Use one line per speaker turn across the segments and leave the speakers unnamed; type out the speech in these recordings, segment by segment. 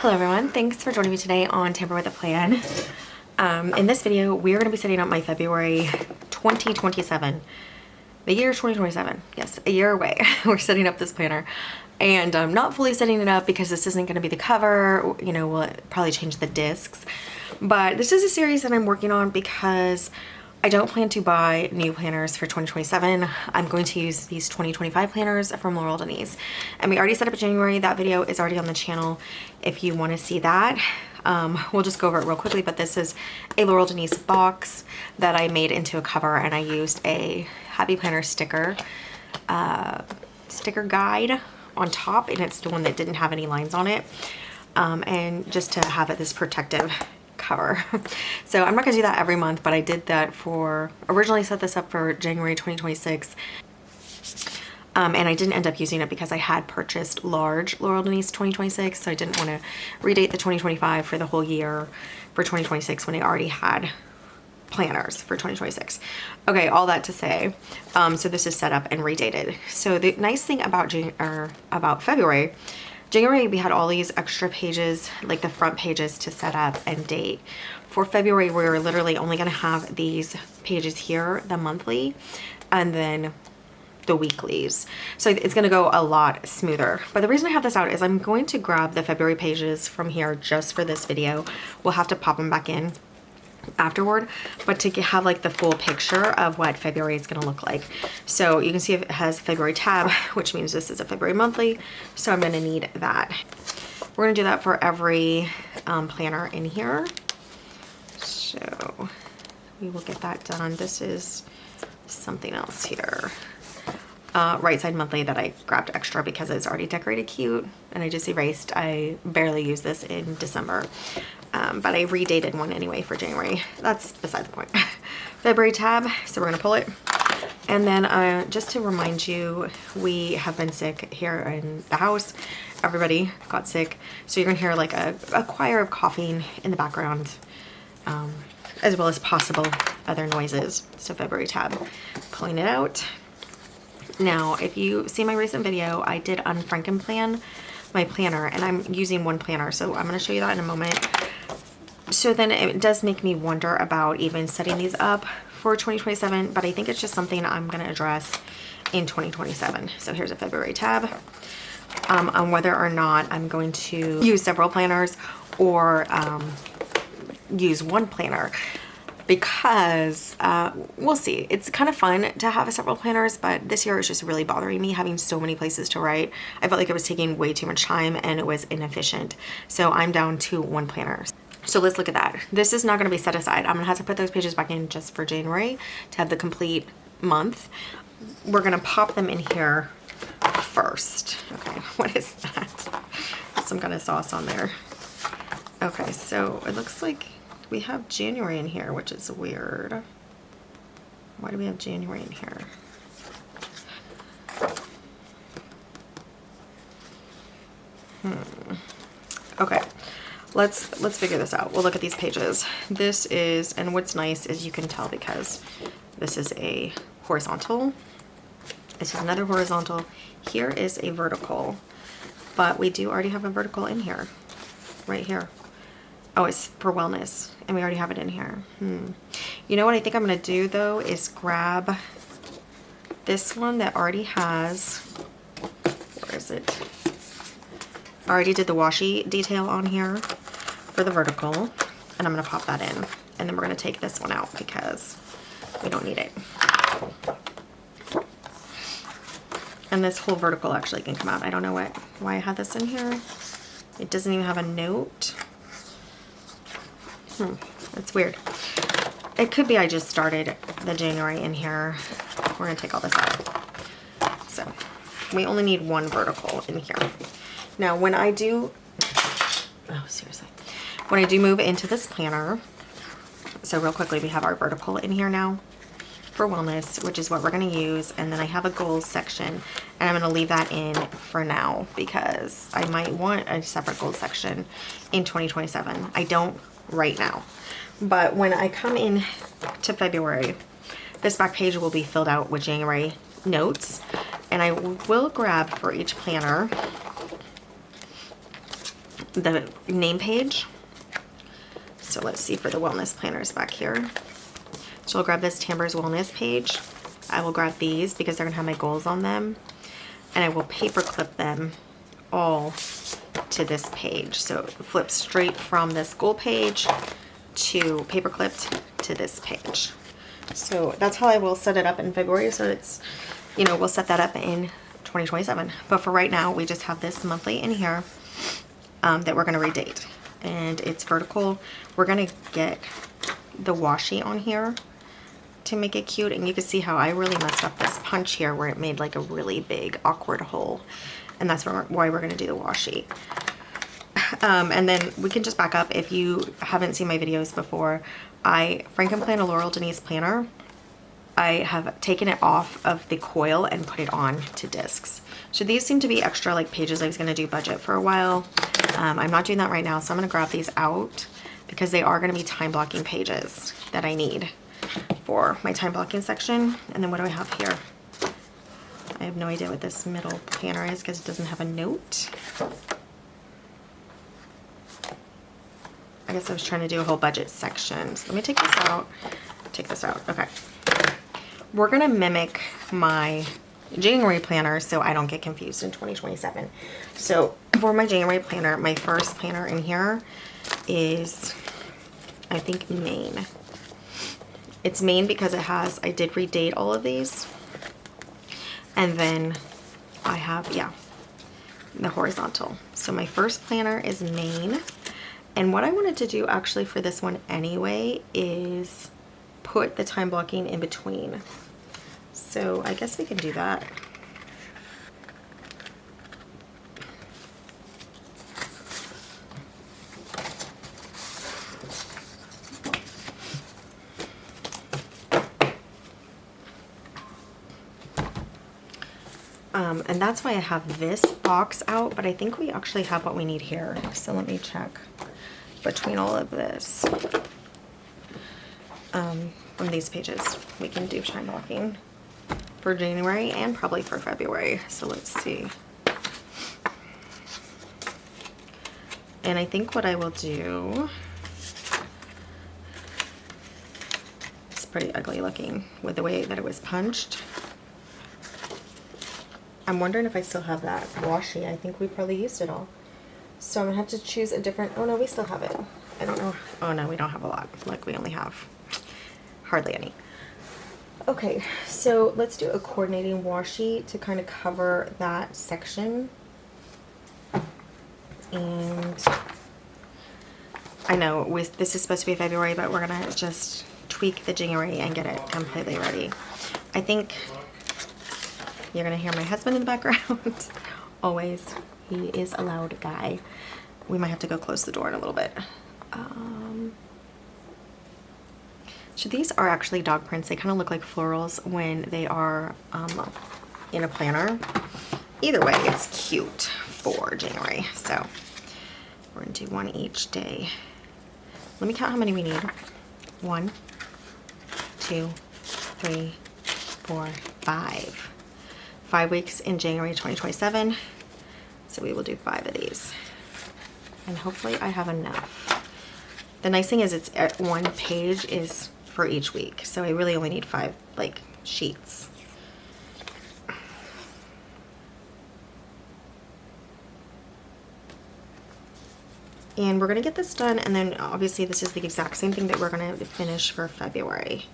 Hello everyone, thanks for joining me today on Tamper with a Plan. In this video, we're going to be setting up my February 2027. The year 2027, yes, a year away. We're setting up this planner. And I'm not fully setting it up because this isn't going to be the cover, you know, we'll probably change the discs. But this is a series that I'm working on because I don't plan to buy new planners for 2027. I'm going to use these 2025 planners from Laurel Denise. And we already set up a January. That video is already on the channel if you want to see that. We'll just go over it real quickly, but this is a Laurel Denise box that I made into a cover, and I used a Happy Planner sticker guide on top, and it's the one that didn't have any lines on it. And just to have it this protective cover. So I'm not gonna do that every month, but I did that for, originally set this up for January 2026. And I didn't end up using it because I had purchased large Laurel Denise 2026, so I didn't want to redate the 2025 for the whole year for 2026 when I already had planners for 2026. Okay, all that to say, so this is set up and redated. So the nice thing about February, January we had all these extra pages, like the front pages to set up and date. For February, we're literally only going to have these pages here, the monthly, and then the weeklies. So it's going to go a lot smoother. But the reason I have this out is I'm going to grab the February pages from here just for this video. We'll have to pop them back in afterward, but to have like the full picture of what February is going to look like. So you can see it has February tab, which means this is a February monthly. So I'm going to need that. We're going to do that for every planner in here. So we will get that done. This is something else here. Right side monthly that I grabbed extra because it's already decorated cute and I just erased. I barely used this in December, but I redated one anyway for January. That's beside the point. February tab, so we're gonna pull it. And then just to remind you, we have been sick here in the house. Everybody got sick, so you're gonna hear like a choir of coughing in the background, as well as possible other noises. So February tab, pulling it out. Now, if you see my recent video, I did Frankenplan my planner, and I'm using one planner, so I'm going to show you that in a moment. So then it does make me wonder about even setting these up for 2027, but I think it's just something I'm going to address in 2027. So here's a February tab on whether or not I'm going to use several planners or use one planner. Because we'll see. It's kind of fun to have several planners, but this year is just really bothering me having so many places to write. I felt like it was taking way too much time and it was inefficient. So I'm down to one planner. So let's look at that. This is not going to be set aside. I'm going to have to put those pages back in just for January to have the complete month. We're going to pop them in here first. Okay, what is that? Some kind of sauce on there. Okay, so it looks like we have January in here, which is weird. Why do we have January in here? Okay, let's figure this out. We'll look at these pages. This is, and what's nice is you can tell because this is a horizontal. This is another horizontal. Here is a vertical, but we do already have a vertical in here, right here. Oh, it's for wellness, and we already have it in here. You know what I think I'm going to do, though, is grab this one that already has, where is it? I already did the washi detail on here for the vertical, and I'm going to pop that in. And then we're going to take this one out because we don't need it. And this whole vertical actually can come out. I don't know why I had this in here. It doesn't even have a note. That's weird. It could be I just started the January in here. We're gonna take all this out. So we only need one vertical in here. Now when I do, oh seriously, when I do move into this planner, so real quickly we have our vertical in here now for wellness, which is what we're gonna use, and then I have a goals section, and I'm gonna leave that in for now because I might want a separate goals section in 2027. I don't right now, but when I come in to February, this back page will be filled out with January notes, and I will grab for each planner the name page. So let's see for the wellness planners back here. So I'll grab this Tamber's Wellness page. I will grab these because they're gonna have my goals on them. And I will paper clip them all to this page. So it flips straight from this goal page to paper clipped to this page. So that's how I will set it up in February. So it's, you know, we'll set that up in 2027. But for right now, we just have this monthly in here that we're gonna redate. And it's vertical. We're gonna get the washi on here to make it cute, and you can see how I really messed up this punch here where it made like a really big awkward hole, and that's why we're gonna do the washi. And then we can just back up. If you haven't seen my videos before, Frankenplan a Laurel Denise Planner. I have taken it off of the coil and put it on to discs. So these seem to be extra like pages. I was gonna do budget for a while. I'm not doing that right now, so I'm gonna grab these out because they are gonna be time blocking pages that I need for my time blocking section. And then what do I have here? I have no idea what this middle planner is because it doesn't have a note. I guess I was trying to do a whole budget section. So let me take this out. Take this out. Okay. We're gonna mimic my January planner so I don't get confused in 2027. So for my January planner, my first planner in here is, I think, Maine. It's Maine because it has, I did redate all of these. And then I have, yeah, the horizontal. So my first planner is Maine. And what I wanted to do actually for this one anyway is put the time blocking in between. So I guess we can do that. And that's why I have this box out, but I think we actually have what we need here. So let me check between all of this. From these pages, we can do time blocking for January and probably for February. So let's see. And I think what I will do, it's pretty ugly looking with the way that it was punched. I'm wondering if I still have that washi. I think we probably used it all. So I'm gonna have to choose a different, oh no, we still have it. I don't know. Oh no, we don't have a lot. Like we only have hardly any. Okay, so let's do a coordinating washi to kind of cover that section. And I know this is supposed to be February, but we're gonna just tweak the January and get it completely ready. I think you're gonna hear my husband in the background. Always, he is a loud guy. We might have to go close the door in a little bit. So these are actually dog prints. They kind of look like florals when they are in a planner. Either way, it's cute for January. So we're gonna do one each day. Let me count how many we need. 1, 2, 3, 4, 5. 5 weeks in January 2027. So we will do 5 of these. And hopefully I have enough. The nice thing is it's at one page is for each week. So I really only need 5 like sheets. And we're gonna get this done, and then obviously this is the exact same thing that we're gonna finish for February.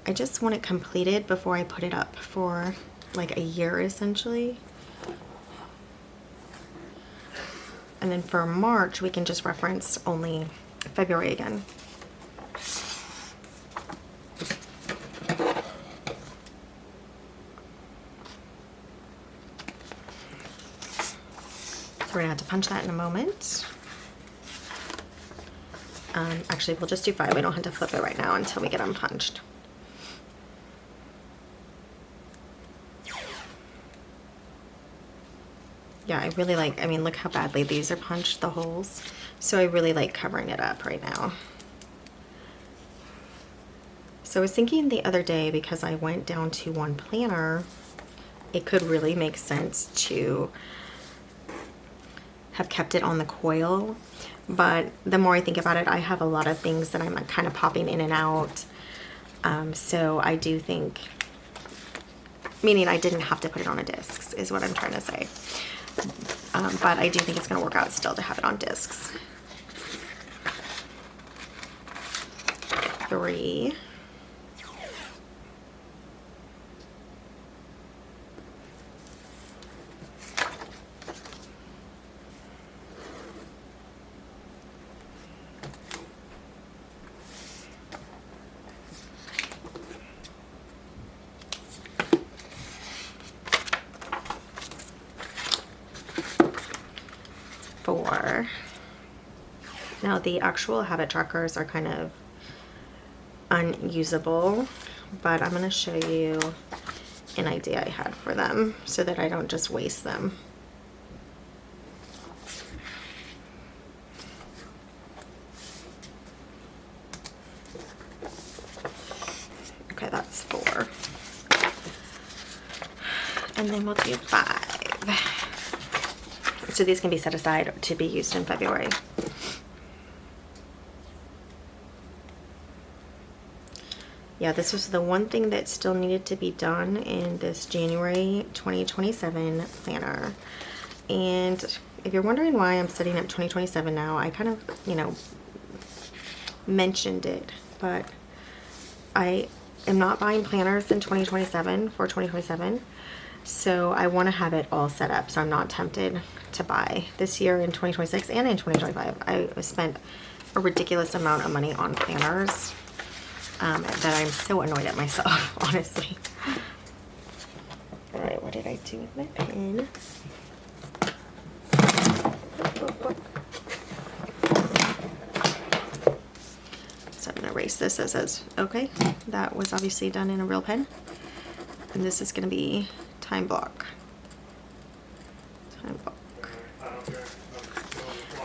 I just want it completed before I put it up for like a year essentially. And then for March, we can just reference only February again. So we're gonna have to punch that in a moment. Actually, we'll just do 5. We don't have to flip it right now until we get them punched. Yeah, I really like, I mean, look how badly these are punched, the holes. So I really like covering it up right now. So I was thinking the other day, because I went down to one planner, it could really make sense to have kept it on the coil. But the more I think about it, I have a lot of things that I'm kind of popping in and out. So I do think, meaning I didn't have to put it on a discs is what I'm trying to say. But I do think it's going to work out still to have it on discs. 3. 4. Now the actual habit trackers are kind of unusable, but I'm going to show you an idea I had for them so that I don't just waste them. Okay, that's 4. And then we'll do 5. So these can be set aside to be used in February. Yeah, this was the one thing that still needed to be done in this January 2027 planner. And if you're wondering why I'm setting up 2027 now, I kind of, you know, mentioned it, but I am not buying planners in 2027 for 2027. So I want to have it all set up so I'm not tempted to buy this year in 2026 and in 2025. I spent a ridiculous amount of money on planners that I'm so annoyed at myself, honestly. All right, what did I do with my pen? So I'm going to erase this. That says, okay, that was obviously done in a real pen. And this is going to be time block. Time block.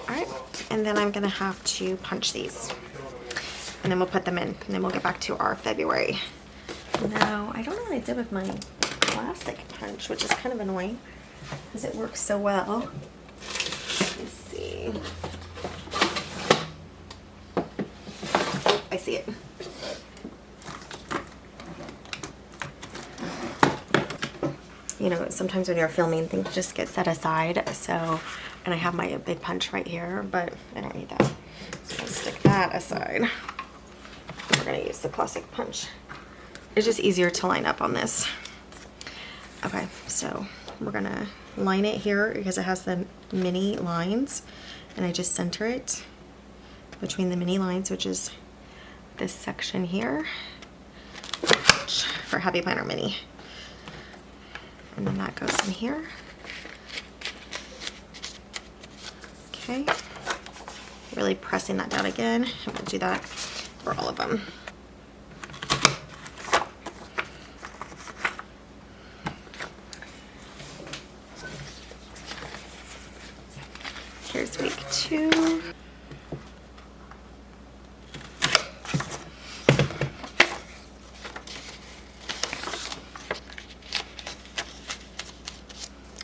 Alright, and then I'm going to have to punch these. And then we'll put them in. And then we'll get back to our February. Now, I don't know what I did with my plastic punch, which is kind of annoying because it works so well. Let's see. I see it. You know, sometimes when you're filming, things just get set aside. So, and I have my big punch right here, but I don't need that. So I'll stick that aside. We're gonna use the plastic punch. It's just easier to line up on this. Okay, so we're gonna line it here because it has the mini lines, and I just center it between the mini lines, which is this section here for Happy Planner Mini. And then that goes in here. Okay. Really pressing that down again. I'm going to do that for all of them. Here's week 2.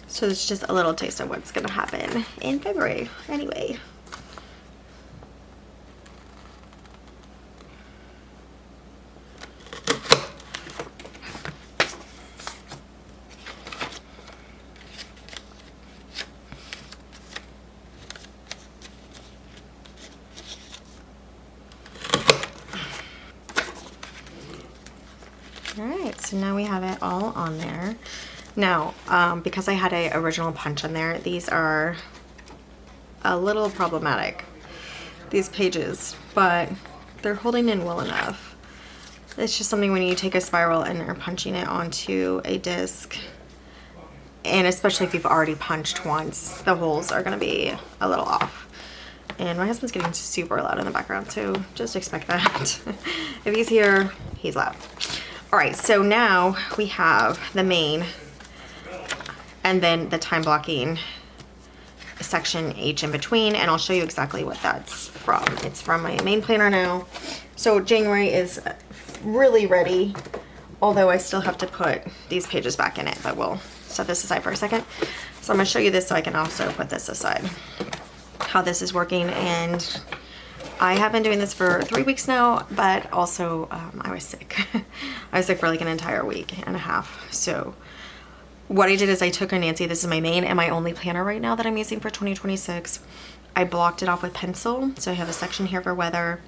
So it's just a little taste of what's going to happen in February anyway. All right, so now we have it all on there. Now, because I had an original punch on there, these are a little problematic, these pages, but they're holding in well enough. It's just something when you take a spiral and are punching it onto a disc, and especially if you've already punched once, the holes are going to be a little off. And my husband's getting super loud in the background, so just expect that. If he's here, he's loud. All right, so now we have the main and then the time blocking section H in between, and I'll show you exactly what that's from. It's from my main planner now. So January is really ready, although I still have to put these pages back in it, but we'll set this aside for a second. So I'm gonna show you this so I can also put this aside, how this is working. And I have been doing this for 3 weeks now, but also I was sick. I was sick for like an entire week and a half. So what I did is I took a Nancy, this is my main and my only planner right now that I'm using for 2026. I blocked it off with pencil. So I have a section here for weather,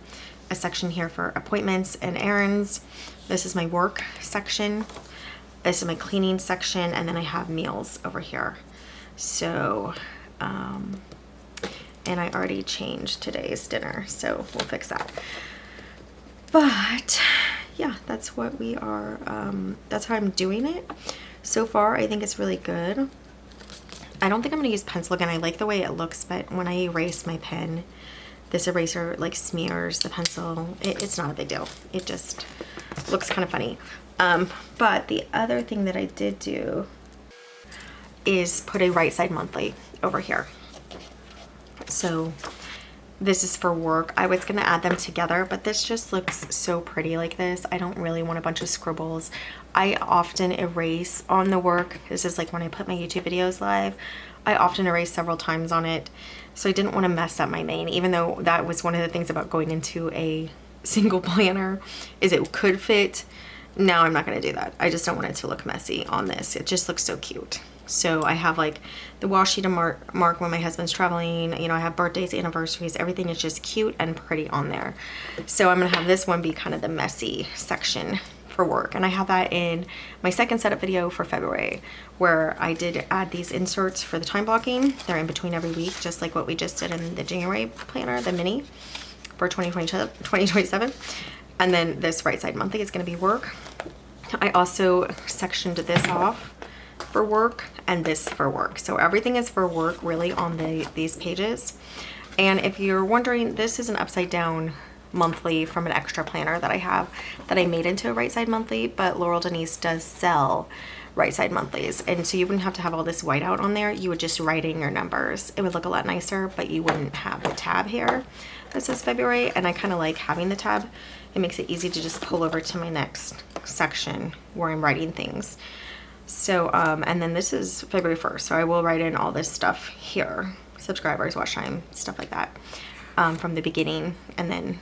a section here for appointments and errands. This is my work section. This is my cleaning section, and then I have meals over here. So, and I already changed today's dinner, so we'll fix that. But yeah, that's what we are, that's how I'm doing it. So far, I think it's really good. I don't think I'm gonna use pencil again. I like the way it looks, but when I erase my pen, this eraser like smears the pencil. It's not a big deal. It just looks kind of funny. But the other thing that I did do is put a right side monthly over here. So this is for work. I was gonna add them together, but this just looks so pretty like this. I don't really want a bunch of scribbles. I often erase on the work. This is like when I put my YouTube videos live. I often erase several times on it. So I didn't want to mess up my main, even though that was one of the things about going into a single planner is it could fit. Now I'm not going to do that. I just don't want it to look messy on this. It just looks so cute. So I have like the washi to mark when my husband's traveling. You know, I have birthdays, anniversaries. Everything is just cute and pretty on there. So I'm going to have this one be kind of the messy section for work. And I have that in my second setup video for February, where I did add these inserts for the time blocking. They're in between every week, just like what we just did in the January planner, the mini for 2027. And then this right side monthly is going to be work. I also sectioned this off for work and this for work. So everything is for work really on these pages. And if you're wondering, this is an upside down monthly from an extra planner that I have that I made into a right side monthly, but Laurel Denise does sell right side monthlies. And so you wouldn't have to have all this white out on there. You would just write in your numbers. It would look a lot nicer, but you wouldn't have the tab here that says February. And I kind of like having the tab. It makes it easy to just pull over to my next section where I'm writing things. So, and then this is February 1st. So I will write in all this stuff here. Subscribers, watch time, stuff like that, from the beginning. And then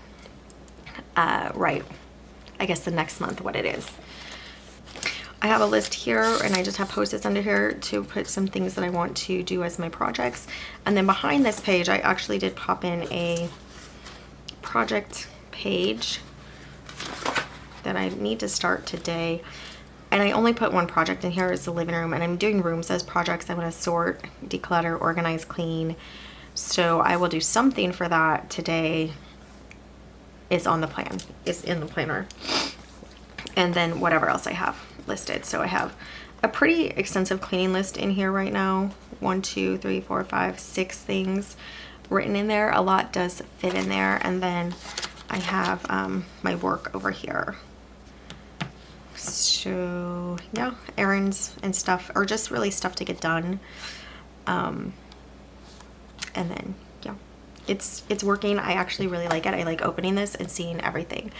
write, I guess, the next month what it is. I have a list here, and I just have post-its under here to put some things that I want to do as my projects. And then behind this page, I actually did pop in a project page that I need to start today. And I only put one project in here. It's the living room, and I'm doing rooms as projects. I want to sort, declutter, organize, clean. So I will do something for that today. Is on the plan, is in the planner. And then whatever else I have listed. So I have a pretty extensive cleaning list in here right now. 1, 2, 3, 4, 5, 6 things written in there. A lot does fit in there. And then I have my work over here. So yeah, errands and stuff, or just really stuff to get done. And then yeah, it's working. I actually really like it. I like opening this and seeing everything.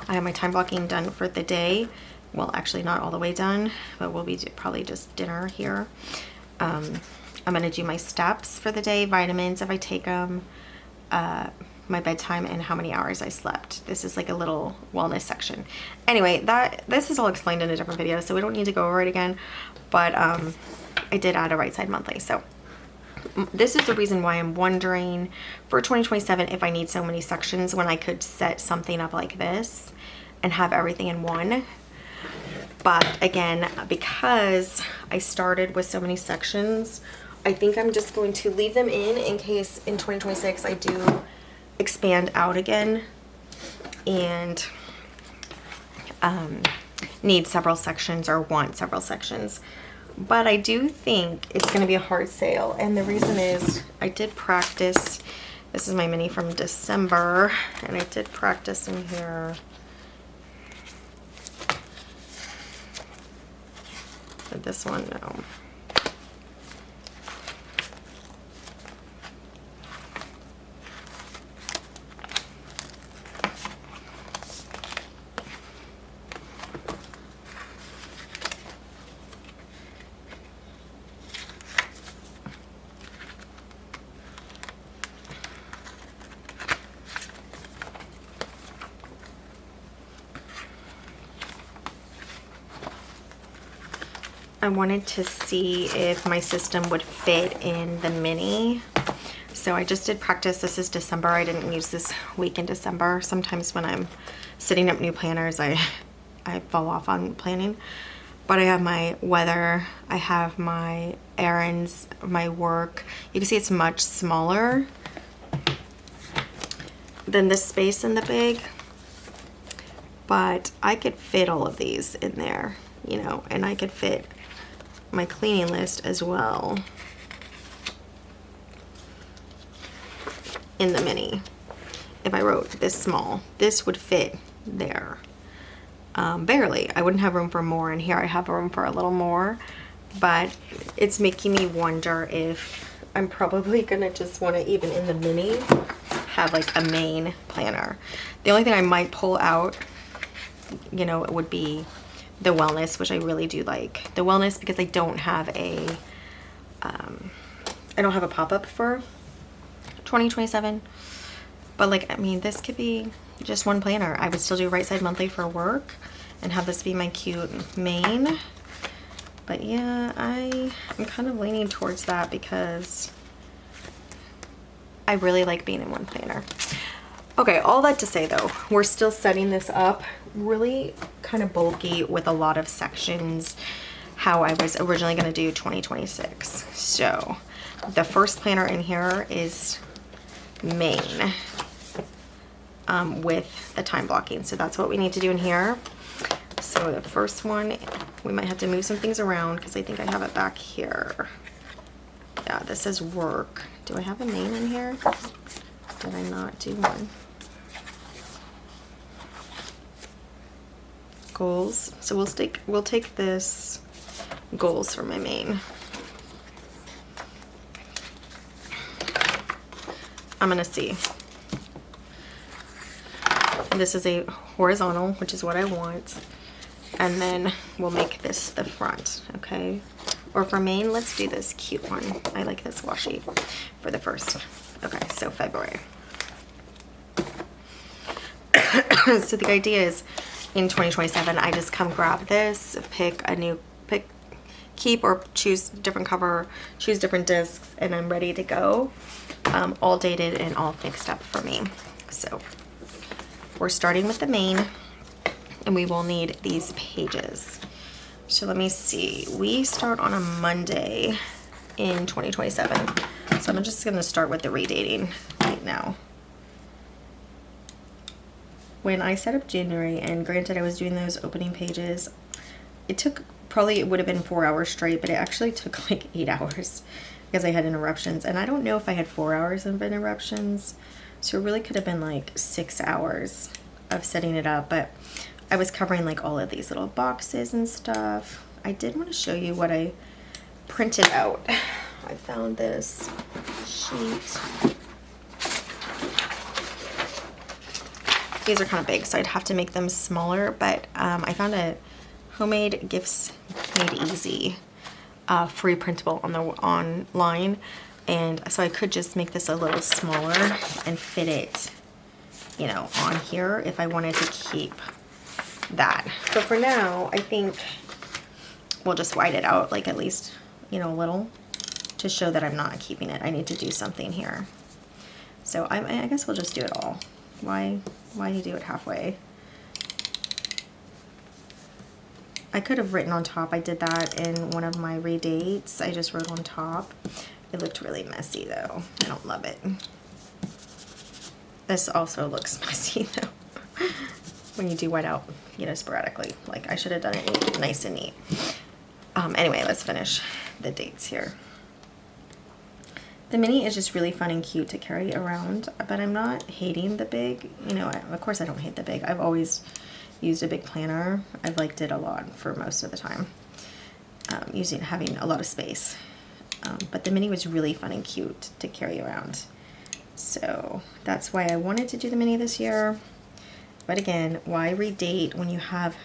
I have my time blocking done for the day. Well, actually not all the way done, but we'll be probably just dinner here. I'm gonna do my steps for the day, vitamins if I take them, my bedtime, and how many hours I slept. This is like a little wellness section. Anyway, this is all explained in a different video, so we don't need to go over it again. But I did add a right side monthly. So this is the reason why I'm wondering for 2027 if I need so many sections when I could set something up like this and have everything in one. But again, because I started with so many sections, I think I'm just going to leave them in case in 2026 I do expand out again and need several sections or want several sections. But I do think it's going to be a hard sale, and the reason is I did practice. This is my mini from December, and I did practice in here. But this one, no. I wanted to see if my system would fit in the mini. So I just did practice. This is December. I didn't use this week in December. Sometimes when I'm setting up new planners, I fall off on planning. But I have my weather, I have my errands, my work. You can see it's much smaller than this space in the big. But I could fit all of these in there, you know, and I could fit my cleaning list as well in the mini. If I wrote this small, this would fit there. Barely. I wouldn't have room for more, and here I have room for a little more, but it's making me wonder if I'm probably gonna just want to, even in the mini, have like a main planner. The only thing I might pull out, you know, would be the wellness, which I really do like the wellness, because I don't have a pop-up for 2027. But like, I mean, this could be just one planner. I would still do Right Side Monthly for work and have this be my cute main. But yeah, I'm kind of leaning towards that because I really like being in one planner. Okay, all that to say though, we're still setting this up really kind of bulky with a lot of sections, how I was originally going to do 2026. So the first planner in here is main. With the time blocking. So that's what we need to do in here. So the first one, we might have to move some things around because I think I have it back here. Yeah, this is work. Do I have a main in here? Did I not do one? Goals. So we'll take this goals for my main. I'm gonna see. And this is a horizontal, which is what I want. And then we'll make this the front, okay? Or for main, let's do this cute one. I like this washi for the first. Okay, so February. So the idea is in 2027, I just come grab this, keep or choose different cover, choose different discs, and I'm ready to go. All dated and all fixed up for me. So we're starting with the main, and we will need these pages. So let me see. We start on a Monday in 2027. So I'm just going to start with the redating right now. When I set up January, and granted I was doing those opening pages, it took probably, it would have been 4 hours straight, but it actually took like 8 hours because I had interruptions. And I don't know if I had 4 hours of interruptions. So it really could have been like 6 hours of setting it up, but I was covering like all of these little boxes and stuff. I did want to show you what I printed out. I found this sheet. These are kind of big, so I'd have to make them smaller, but I found a homemade gifts made easy free printable on the online. And so I could just make this a little smaller and fit it, you know, on here if I wanted to keep that. But for now, I think we'll just wide it out, like at least, you know, a little, to show that I'm not keeping it. I need to do something here. So I guess we'll just do it all. Why do it halfway? I could have written on top. I did that in one of my redates. I just wrote on top. It looked really messy though. I don't love it. This also looks messy though. When you do white out, you know, sporadically. Like I should have done it nice and neat. Anyway, let's finish the dates here. The mini is just really fun and cute to carry around, but I'm not hating the big. You know, of course I don't hate the big. I've always used a big planner. I've liked it a lot for most of the time. Having a lot of space. But the mini was really fun and cute to carry around. So that's why I wanted to do the mini this year. But again, why redate when you have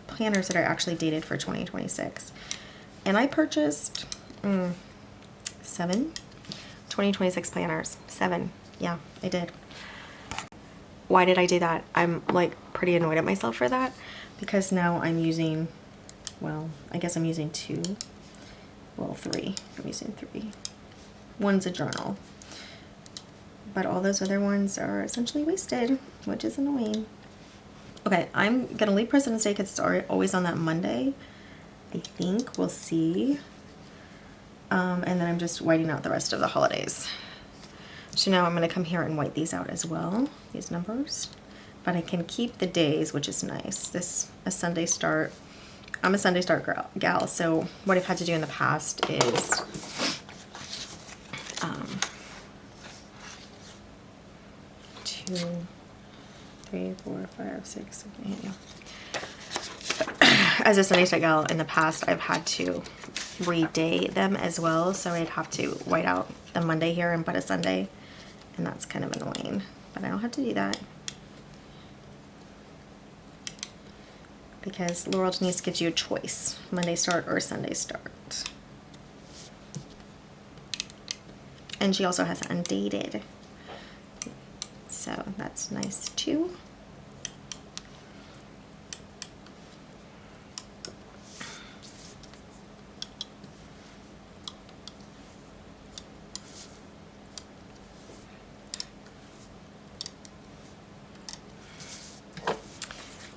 planners that are actually dated for 2026? And I purchased 7 2026 planners. 7. Yeah, I did. Why did I do that? I'm like pretty annoyed at myself for that, because now I'm using, well, I guess I'm using 2 Well, 3. I'm using 3. One's a journal. But all those other ones are essentially wasted, which is annoying. Okay, I'm going to leave President's Day because it's always on that Monday. I think. We'll see. And then I'm just whiting out the rest of the holidays. So now I'm going to come here and white these out as well, these numbers. But I can keep the days, which is nice. This a Sunday start. I'm a Sunday start gal, so what I've had to do in the past is 2, 3, 4, 5, 6, 7, 8. As a Sunday start gal in the past, I've had to reday them as well, so I'd have to white out the Monday here and put a Sunday, and that's kind of annoying, but I don't have to do that because Laurel Denise gives you a choice, Monday start or Sunday start. And she also has undated, so that's nice too.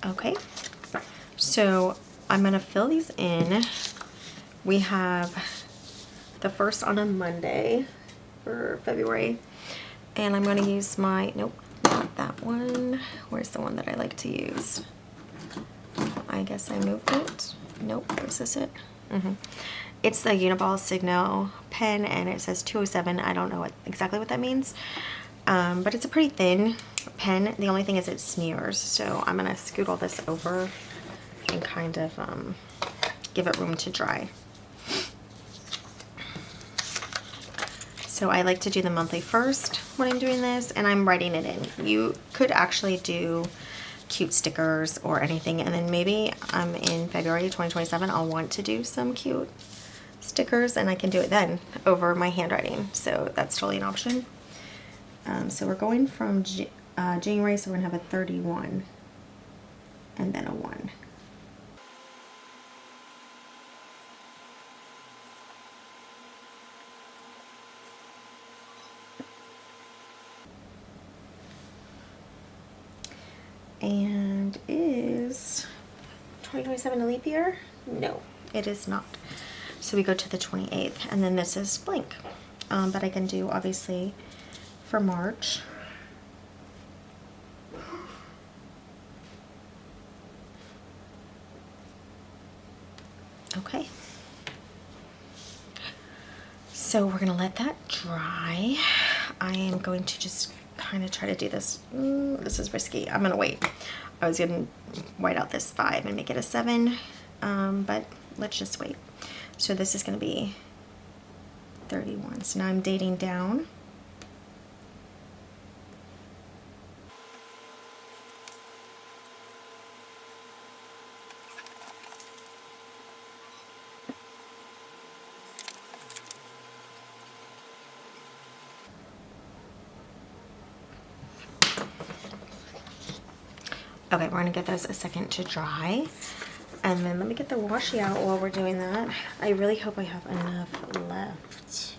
Okay, so I'm gonna fill these in. We have the first on a Monday for February, and I'm gonna use my, nope, not that one. Where's the one that I like to use? I guess I moved it. Nope, is this it? It's the Uniball Signo pen, and it says 207. I don't know exactly what that means, but it's a pretty thin pen. The only thing is it smears, so I'm gonna scoot all this over and kind of give it room to dry. So I like to do the monthly first when I'm doing this, and I'm writing it in. You could actually do cute stickers or anything, and then maybe in February 2027 I'll want to do some cute stickers, and I can do it then over my handwriting, so that's totally an option. So we're going from January, so we're gonna have a 31 and then a 1. And is 2027 a leap year? No, it is not. So we go to the 28th, and then this is blank. But I can do, obviously, for March. Okay. So we're gonna let that dry. I am going to just kind of try to do this. This is risky. I'm gonna wait. I was gonna white out this 5 and make it a 7, but let's just wait. So this is gonna be 31. So now I'm dating down. Okay, we're gonna give those a second to dry. And then let me get the washi out while we're doing that. I really hope I have enough left.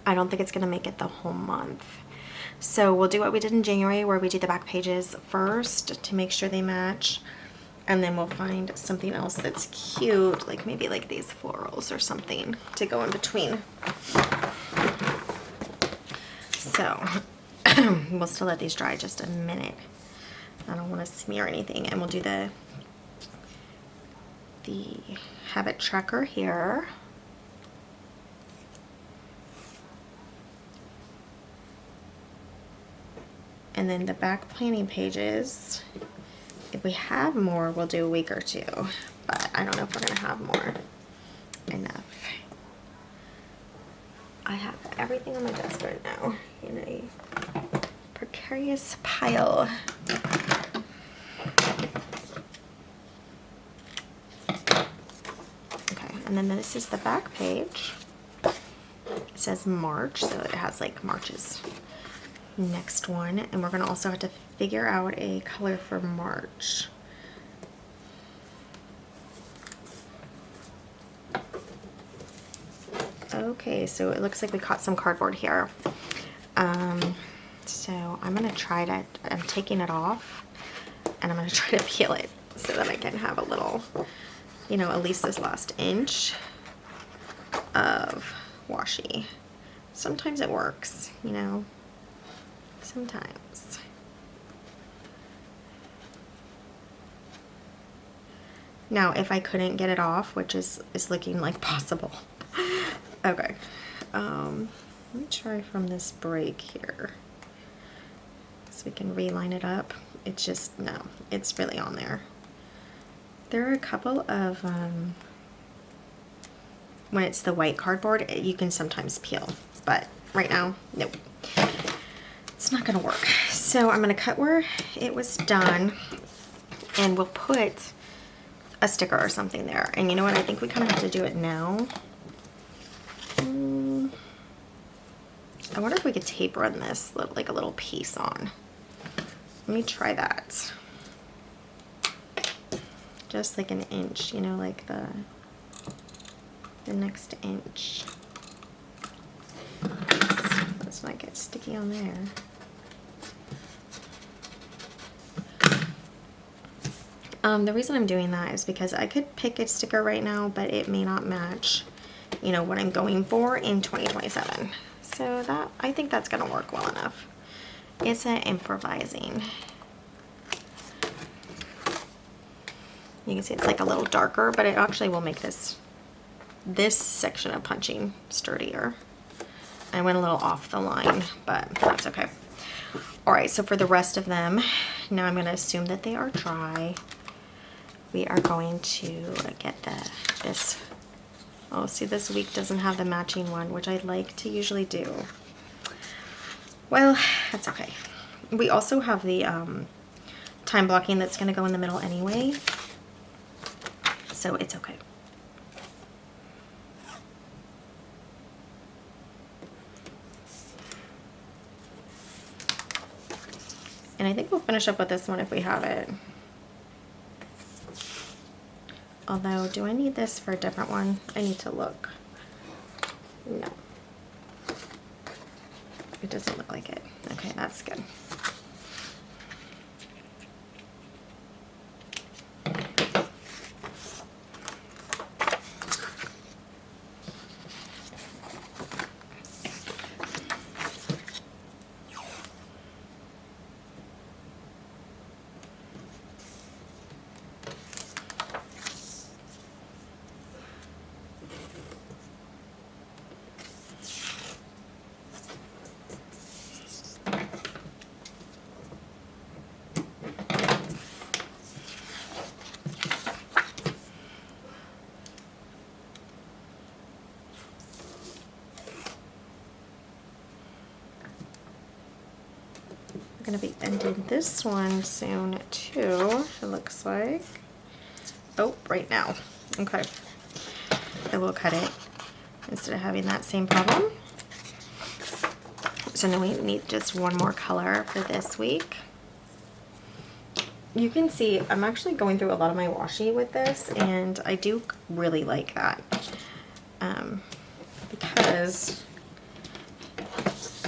I don't think it's gonna make it the whole month. So we'll do what we did in January, where we do the back pages first to make sure they match. And then we'll find something else that's cute, like maybe like these florals or something to go in between. So we'll still let these dry just a minute. I don't want to smear anything, and we'll do the habit tracker here. And then the back planning pages, if we have more, we'll do a week or 2, but I don't know if we're gonna have more enough. I have everything on my desk right now in a precarious pile. Okay, and then this is the back page. It says March, so it has like March's next one, and we're gonna also have to figure out a color for March. Okay, so it looks like we caught some cardboard here. So I'm gonna try to, I'm taking it off and I'm gonna try to peel it so that I can have a little, you know, at least this last inch of washi. Sometimes it works, you know, sometimes. Now, if I couldn't get it off, which is looking like possible. Okay, let me try from this break here. So we can reline it up. It's just, no, it's really on there. There are a couple of, when it's the white cardboard, you can sometimes peel, but right now, nope. It's not gonna work. So I'm gonna cut where it was done and we'll put a sticker or something there. And you know what, I think we kind of have to do it now. I wonder if we could tape run this like a little piece on. Let me try that. Just like an inch, you know, like the next inch. Let's not get sticky on there. The reason I'm doing that is because I could pick a sticker right now, but it may not match, you know, what I'm going for in 2027. So that, I think that's gonna work well enough. It's an improvising. You can see it's like a little darker, but it actually will make this section of punching sturdier. I went a little off the line, but that's okay. All right, so for the rest of them, now I'm gonna assume that they are dry. We are going to get this. Oh, see, this week doesn't have the matching one, which I like to usually do. Well, that's okay. We also have the time blocking that's gonna go in the middle anyway, so it's okay. And I think we'll finish up with this one if we have it. Although, do I need this for a different one? I need to look. No. It doesn't look like it. Okay, that's good. Going to be ending this one soon too, it looks like. Oh, right now. Okay. I will cut it instead of having that same problem. So now we need just one more color for this week. You can see I'm actually going through a lot of my washi with this, and I do really like that. Because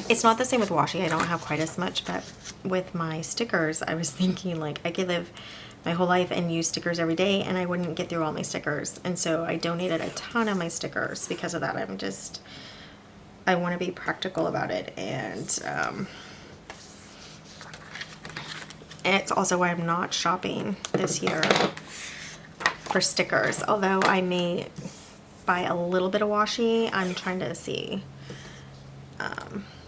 it's not the same with washi. I don't have quite as much, but with my stickers, I was thinking like I could live my whole life and use stickers every day and I wouldn't get through all my stickers. And so I donated a ton of my stickers because of that. I want to be practical about it. And it's also why I'm not shopping this year for stickers. Although I may buy a little bit of washi, I'm trying to see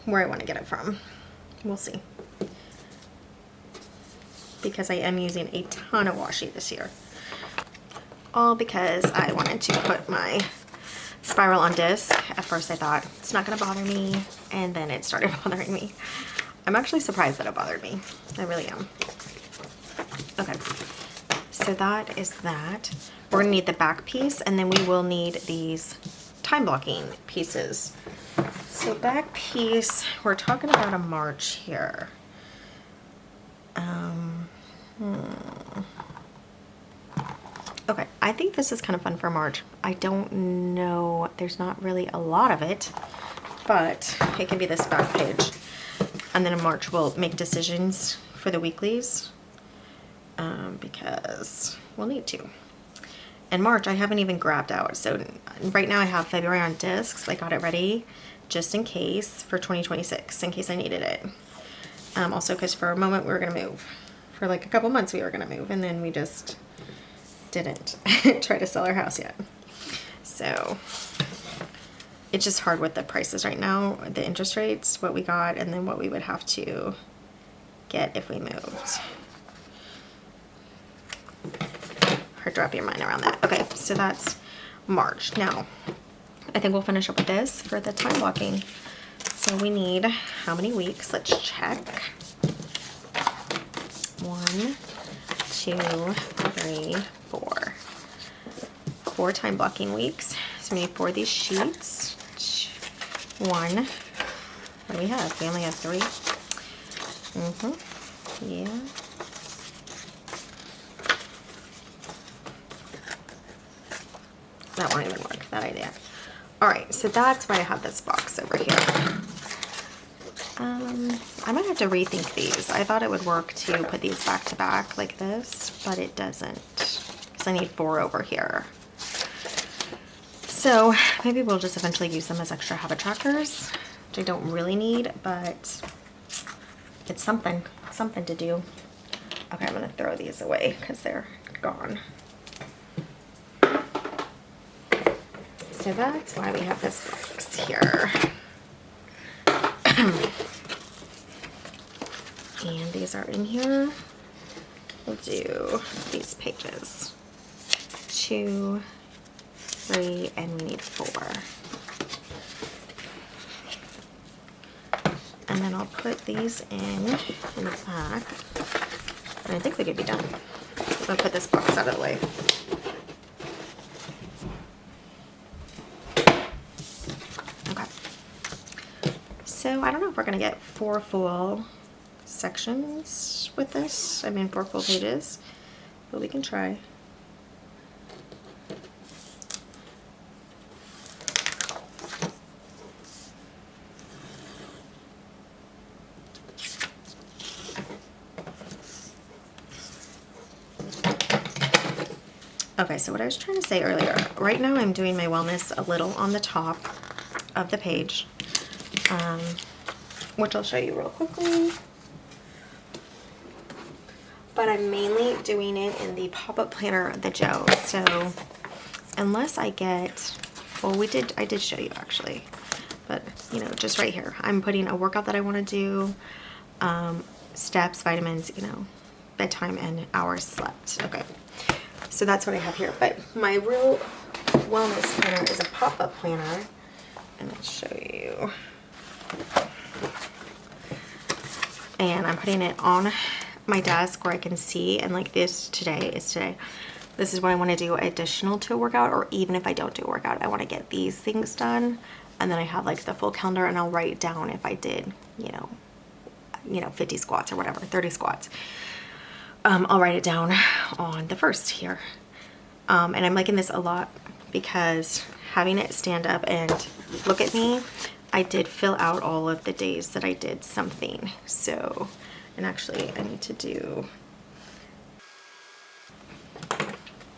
where I want to get it from. We'll see. Because I am using a ton of washi this year. All because I wanted to put my spiral on disc. At first I thought it's not going to bother me, and then it started bothering me. I'm actually surprised that it bothered me. I really am. Okay, so that is that. We're going to need the back piece, and then we will need these time blocking pieces. So back piece, we're talking about a March here. Okay, I think this is kind of fun for March. I don't know, there's not really a lot of it, but it can be this back page. And then in March we'll make decisions for the weeklies because we'll need to. In March I haven't even grabbed out. So right now I have February on discs. I got it ready just in case for 2026, in case I needed it. Also because for a moment we were gonna move. For like a couple months we were gonna move, and then we just didn't try to sell our house yet. So it's just hard with the prices right now, the interest rates, what we got, and then what we would have to get if we moved. Hard to wrap your mind around that. Okay, so that's March. Now, I think we'll finish up with this for the time blocking. So we need how many weeks? Let's check. 1, 2, 3, 4. 4 time blocking weeks. So we need 4 of these sheets. 1. What do we have? We only have 3. Yeah. That won't even work, that idea. All right, so that's why I have this box over here. I might have to rethink these. I thought it would work to put these back to back like this, but it doesn't, because I need 4 over here. So maybe we'll just eventually use them as extra habit trackers, which I don't really need, but it's something to do. Okay, I'm gonna throw these away because they're gone. So that's why we have this box here. And these are in here. We'll do these pages. 2, 3, and we need 4. And then I'll put these in the back. And I think we could be done. I'll put this box out of the way. Okay. So I don't know if we're gonna get 4 full sections with this. I mean 4 full pages, but we can try. Okay, so what I was trying to say earlier, right now I'm doing my wellness a little on the top of the page, which I'll show you real quickly. But I'm mainly doing it in the pop-up planner, the Joe. So unless I get, well, I did show you actually, but you know, just right here, I'm putting a workout that I want to do, steps, vitamins, you know, bedtime, and hours slept. Okay, so that's what I have here. But my real wellness planner is a pop-up planner, and I'll show you. And I'm putting it on my desk where I can see, and like this today is today. This is what I want to do additional to a workout, or even if I don't do a workout, I want to get these things done. And then I have like the full calendar, and I'll write down if I did, you know, 50 squats or whatever, 30 squats. I'll write it down on the first here. And I'm liking this a lot because having it stand up and look at me, I did fill out all of the days that I did something. So, and actually I need to do,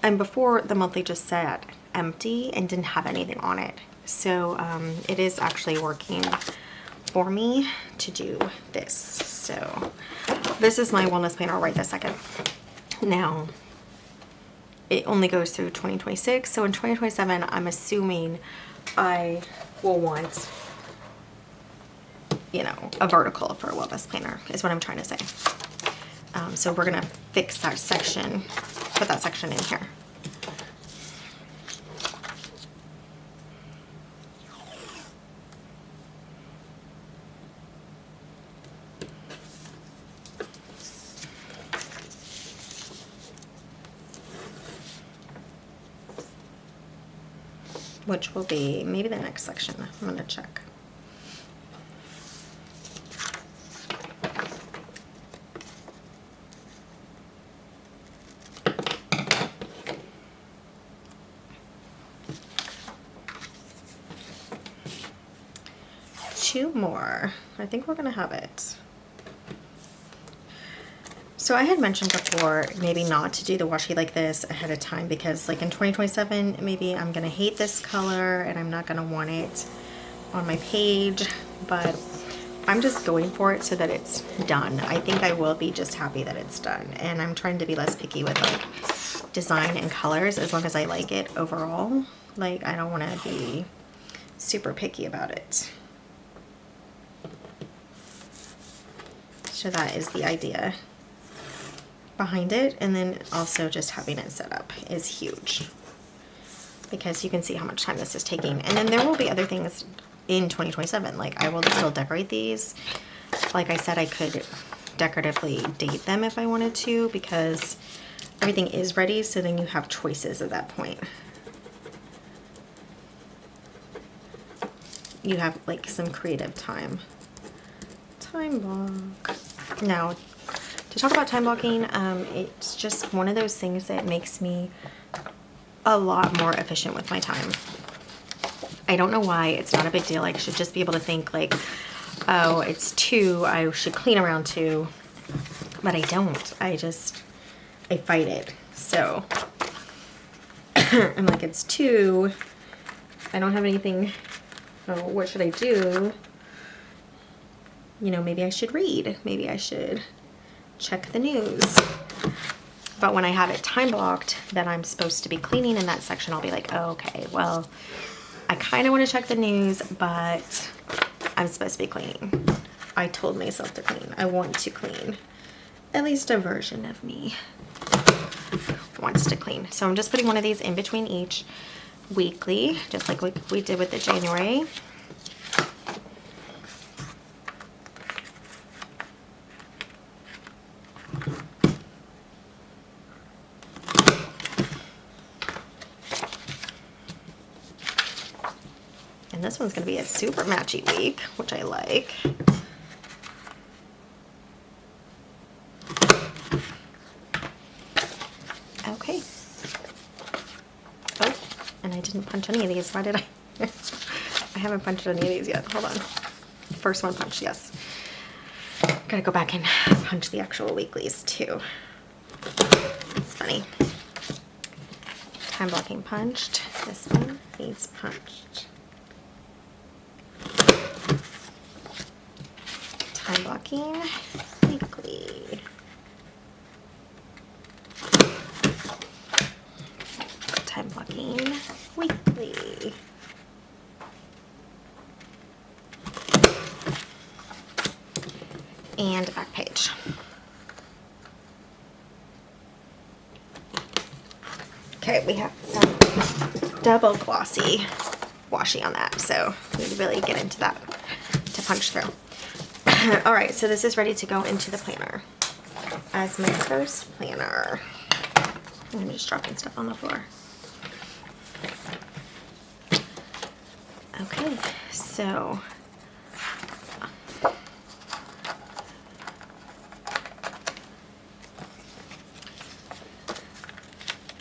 and before the monthly just sat empty and didn't have anything on it. So it is actually working for me to do this. So this is my wellness planner right this second. Now, it only goes through 2026. So in 2027, I'm assuming I will want, you know, a vertical for a wellness planner is what I'm trying to say. So we're gonna fix that section, put that section in here. Which will be maybe the next section. I'm gonna check. 2 more. I think we're gonna have it. So I had mentioned before maybe not to do the washi like this ahead of time, because like in 2027 maybe I'm gonna hate this color and I'm not gonna want it on my page, but I'm just going for it so that it's done. I think I will be just happy that it's done, and I'm trying to be less picky with like design and colors as long as I like it overall. Like I don't want to be super picky about it. So that is the idea behind it, and then also just having it set up is huge, because you can see how much time this is taking. And then there will be other things in 2027, like I will still decorate these. Like I said, I could decoratively date them if I wanted to, because everything is ready, so then you have choices at that point. You have like some creative time block. Now, to talk about time blocking, it's just one of those things that makes me a lot more efficient with my time. I don't know why. It's not a big deal. I should just be able to think like, oh, it's 2, I should clean around 2, but I don't. I fight it. So I'm like, it's 2, I don't have anything. Oh, what should I do? You know, maybe I should read. Maybe I should check the news. But when I have it time blocked that I'm supposed to be cleaning in that section, I'll be like, oh, okay, well, I kind of want to check the news, but I'm supposed to be cleaning. I told myself to clean. I want to clean. At least a version of me wants to clean. So I'm just putting one of these in between each weekly, just like we did with the January. And this one's going to be a super matchy week, which I like. Okay. Oh, and I didn't punch any of these. Why did I? I haven't punched any of these yet. Hold on. First one punched, yes. Gotta go back and punch the actual weeklies too. It's funny. Time blocking punched. This one needs punched. Time blocking weekly. Time blocking weekly. And back page. Okay, we have some double glossy washi on that, so we need to really get into that to punch through. All right, so this is ready to go into the planner as my first planner. I'm just dropping stuff on the floor. Okay, so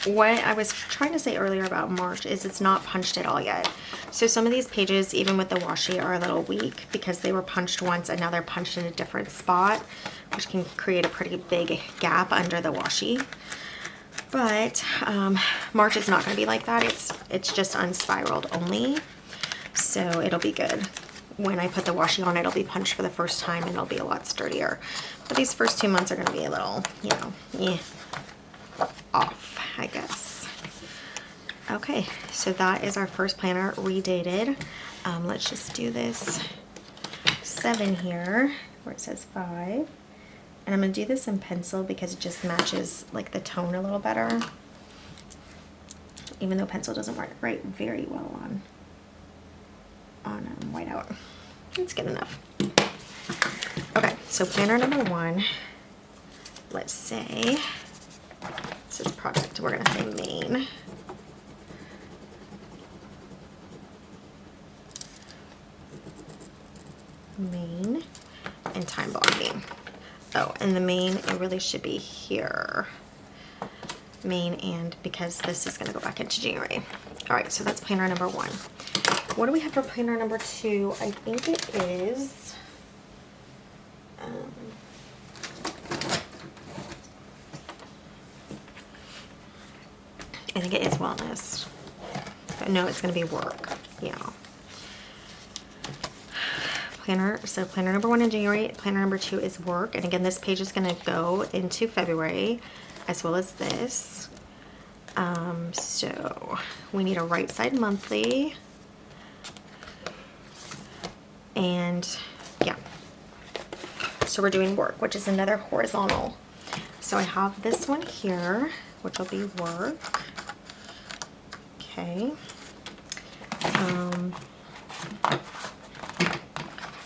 what I was trying to say earlier about March is it's not punched at all yet. So some of these pages, even with the washi, are a little weak because they were punched once and now they're punched in a different spot, which can create a pretty big gap under the washi. But March is not going to be like that. It's just unspiraled only, so it'll be good. When I put the washi on, it'll be punched for the first time and it'll be a lot sturdier. But these first 2 months are going to be a little, you know, off, I guess. Okay, so that is our first planner redated. Let's just do this 7 here where it says 5, and I'm gonna do this in pencil because it just matches like the tone a little better, even though pencil doesn't write very well on whiteout. It's good enough. Okay, so planner number 1, let's say this is project, we're gonna say main. Main and time blocking. Oh, and the main, it really should be here. Main, and because this is gonna go back into January. All right, so that's planner number 1. what do we have for planner number 2? I think it is, I think it is wellness. But no, it's going to be work. Yeah. Planner, so planner number 1 in January, planner number 2 is work. And again, this page is going to go into February as well as this. So we need a right side monthly. And yeah. So we're doing work, which is another horizontal. So I have this one here, which will be work. Okay.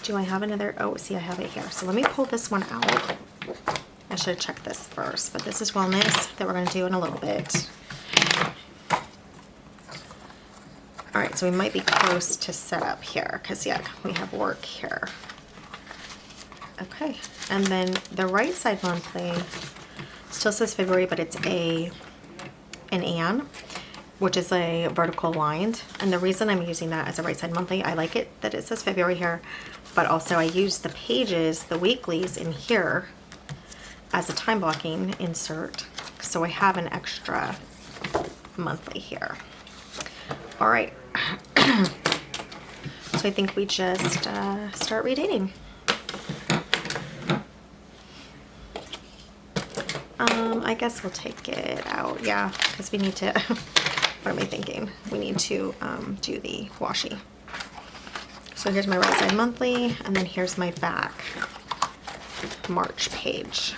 Do I have another? Oh, see, I have it here. So let me pull this one out. I should have checked this first, but this is wellness that we're going to do in a little bit. All right, so we might be close to set up here because, yeah, we have work here. Okay, and then the right side monthly still says February, but it's an and, which is a vertical lined. And the reason I'm using that as a right side monthly, I like it that it says February here, but also I use the pages, the weeklies in here as a time blocking insert. So I have an extra monthly here. All right. So I think we just start redating. I guess we'll take it out, yeah, because we need to, what am I thinking? We need to do the washi. So here's my right side monthly, and then here's my back March page.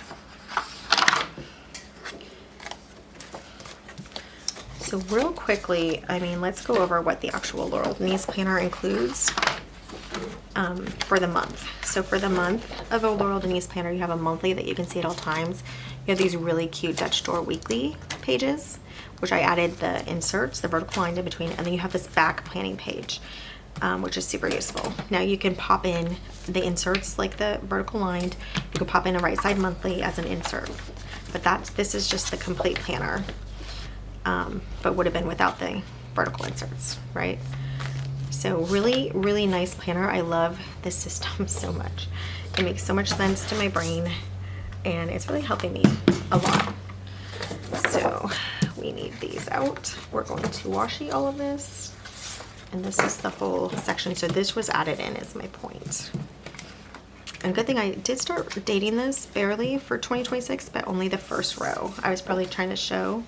So real quickly, I mean, let's go over what the actual Laurel Denise Planner includes for the month. So for the month of a Laurel Denise Planner, you have a monthly that you can see at all times. You have these really cute Dutch door weekly pages, which I added the inserts, the vertical line in between, and then you have this back planning page, which is super useful. Now you can pop in the inserts like the vertical lined. You can pop in a right side monthly as an insert, but this is just the complete planner, but would have been without the vertical inserts, right? So really, really nice planner. I love this system so much. It makes so much sense to my brain, and it's really helping me a lot. So we need these out. We're going to washi all of this, and this is the whole section. So this was added in, is my point. And good thing I did start dating this barely for 2026, but only the first row. I was probably trying to show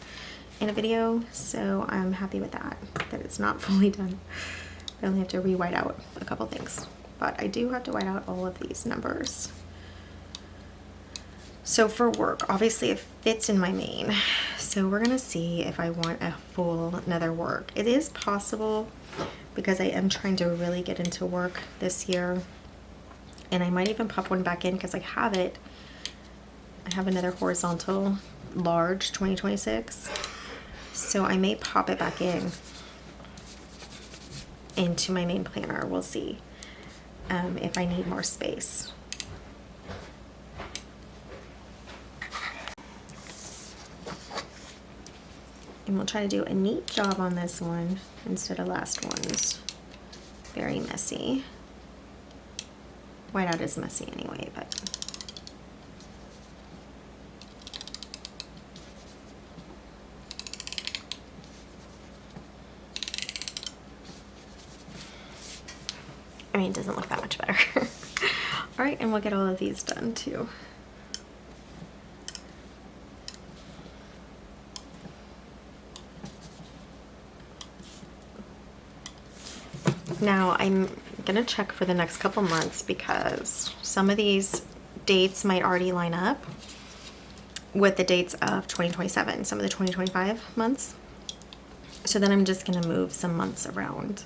in a video, so I'm happy with that it's not fully done. I only have to re-white out a couple things, but I do have to white out all of these numbers. So for work, obviously it fits in my main. So we're gonna see if I want a full another work. It is possible because I am trying to really get into work this year, and I might even pop one back in because I have it. I have another horizontal large 2026. So I may pop it back into my main planner. We'll see if I need more space. And we'll try to do a neat job on this one instead of last one's very messy. Whiteout is messy anyway, but I mean, it doesn't look that much better. All right, and we'll get all of these done too. Now I'm gonna check for the next couple months because some of these dates might already line up with the dates of 2027, some of the 2025 months. So then I'm just gonna move some months around.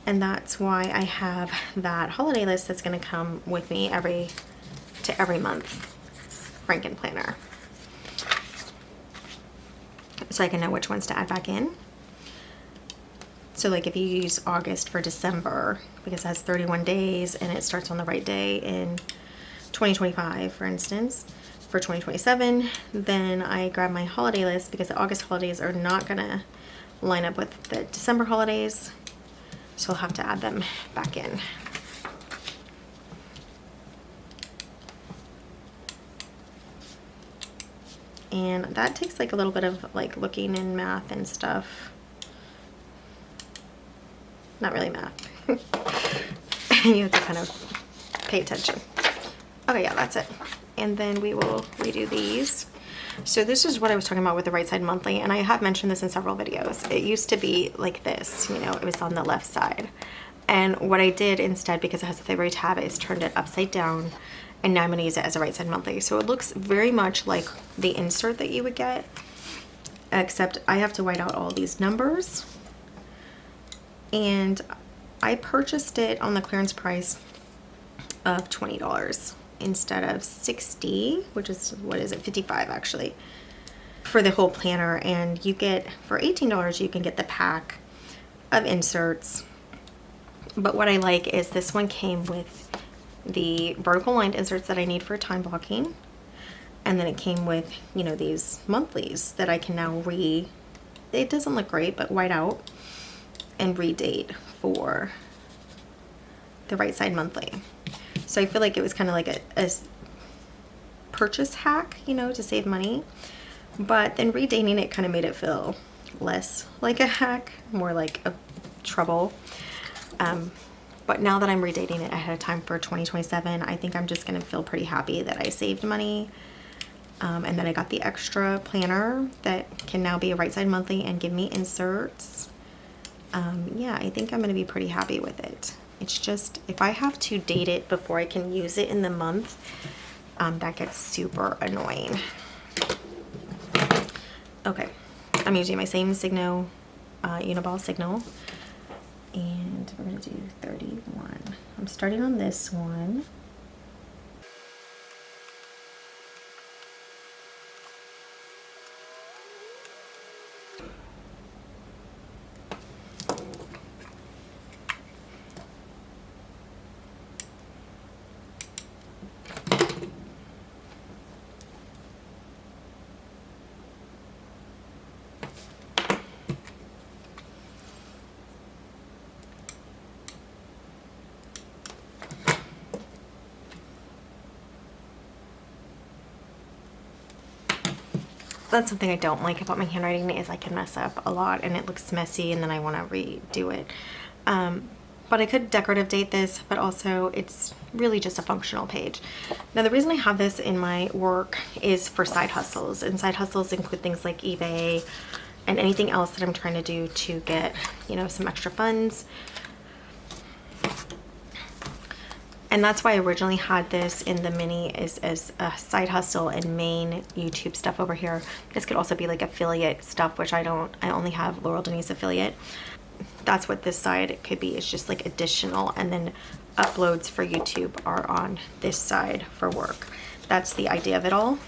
And that's why I have that holiday list that's gonna come with me every month, Frankenplanner. So I can know which ones to add back in. So like if you use August for December, because it has 31 days and it starts on the right day in 2025, for instance, for 2027, then I grab my holiday list because the August holidays are not gonna line up with the December holidays, so I'll have to add them back in. And that takes like a little bit of like looking in math and stuff. Not really math. You have to kind of pay attention. Okay, yeah, that's it. And then we will redo these. So this is what I was talking about with the right side monthly, and I have mentioned this in several videos. It used to be like this, you know, it was on the left side. And what I did instead, because it has the February tab, is turned it upside down, and now I'm gonna use it as a right side monthly. So it looks very much like the insert that you would get, except I have to white out all these numbers. And I purchased it on the clearance price of $20 instead of $60, which is, what is it, $55 actually, for the whole planner. And you get, for $18, you can get the pack of inserts. But what I like is this one came with the vertical lined inserts that I need for time blocking. And then it came with, you know, these monthlies that I can now it doesn't look great, but white out and redate for the right side monthly. So I feel like it was kind of like a purchase hack, you know, to save money. But then redating it kind of made it feel less like a hack, more like a trouble. But now that I'm redating it ahead of time for 2027, I think I'm just going to feel pretty happy that I saved money. And then I got the extra planner that can now be a right side monthly and give me inserts. Yeah, I think I'm going to be pretty happy with it. It's just, if I have to date it before I can use it in the month, that gets super annoying. Okay, I'm using my same Signo, Uniball signal. And we're going to do 31. I'm starting on this one. That's something I don't like about my handwriting, is I can mess up a lot and it looks messy and then I want to redo it. But I could decorative date this, but also it's really just a functional page. Now the reason I have this in my work is for side hustles, and side hustles include things like eBay and anything else that I'm trying to do to get, you know, some extra funds. And that's why I originally had this in the mini as a side hustle and main YouTube stuff over here. This could also be like affiliate stuff, which I only have Laurel Denise affiliate. That's what this side could be, is just like additional, and then uploads for YouTube are on this side for work. That's the idea of it all.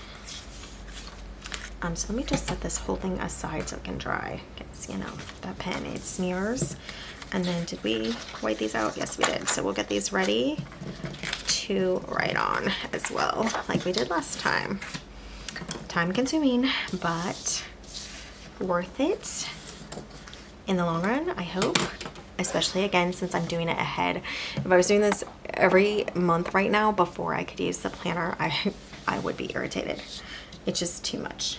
So let me just set this whole thing aside so it can dry, because, you know, that pen, it smears. And then did we white these out? Yes, we did. So we'll get these ready to write on as well, like we did last time. Time consuming, but worth it in the long run, I hope. Especially, again, since I'm doing it ahead. If I was doing this every month right now before I could use the planner, I would be irritated. It's just too much.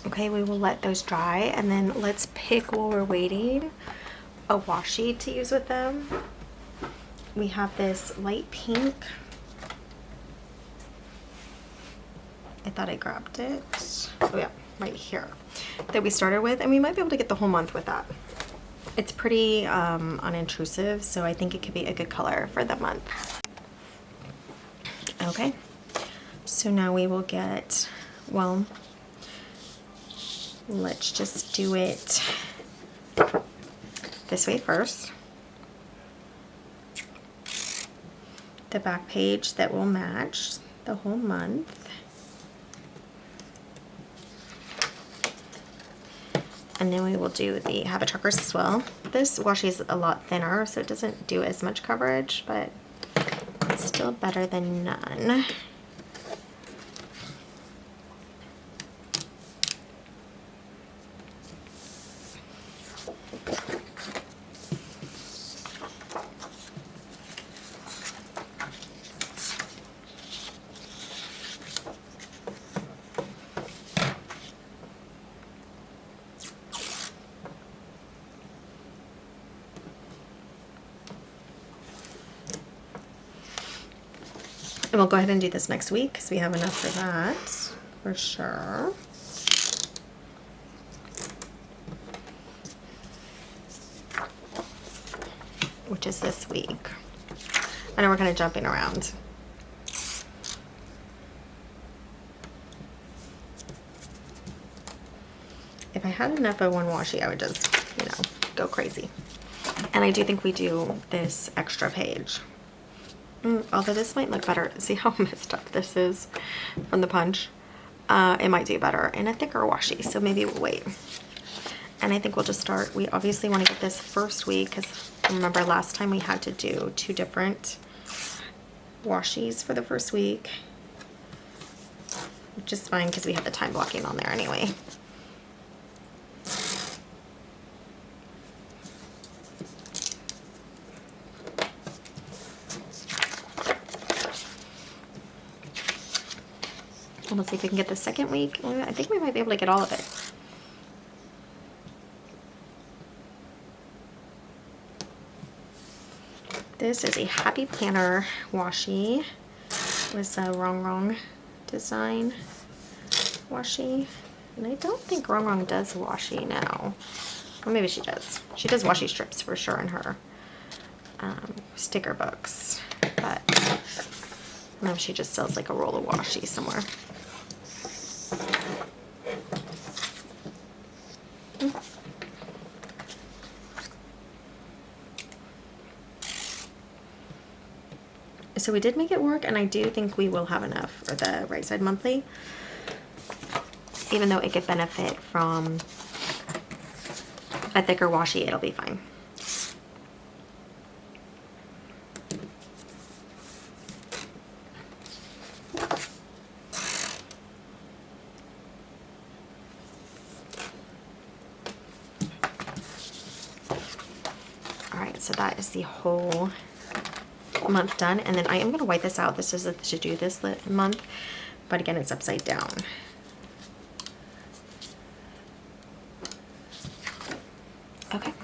Okay, we will let those dry, and then let's pick, while we're waiting, a washi to use with them. We have this light pink. I thought I grabbed it. Oh yeah, right here. That we started with, and we might be able to get the whole month with that. It's pretty unintrusive, so I think it could be a good color for the month. Okay, so now we will get, well, let's just do it this way first. the back page that will match the whole month. And then we will do the habit trackers as well. This washi is a lot thinner, so it doesn't do as much coverage, but it's still better than none. And we'll go ahead and do this next week because we have enough for that, for sure. Which is this week. I know we're kind of jumping around. If I had enough of one washi, I would just, you know, go crazy. And I do think we do this extra page. Although this might look better. See how messed up this is from the punch? It might do better in a thicker washi, so maybe we'll wait. And I think we'll just start. We obviously want to get this first week because remember last time we had to do 2 different washis for the first week. Which is fine because we have the time blocking on there anyway. Let's see if we can get the second week. I think we might be able to get all of it. This is a Happy Planner washi with a Rongrong design washi. And I don't think Rongrong does washi now. Or maybe she does. She does washi strips for sure in her sticker books. But I don't know if she just sells like a roll of washi somewhere. So we did make it work, and I do think we will have enough for the Right Side Monthly, even though it could benefit from a thicker washi. It'll be fine. All right, so that is the whole month done, and then I am going to white this out. This is to do this month, but again it's upside down. Okay,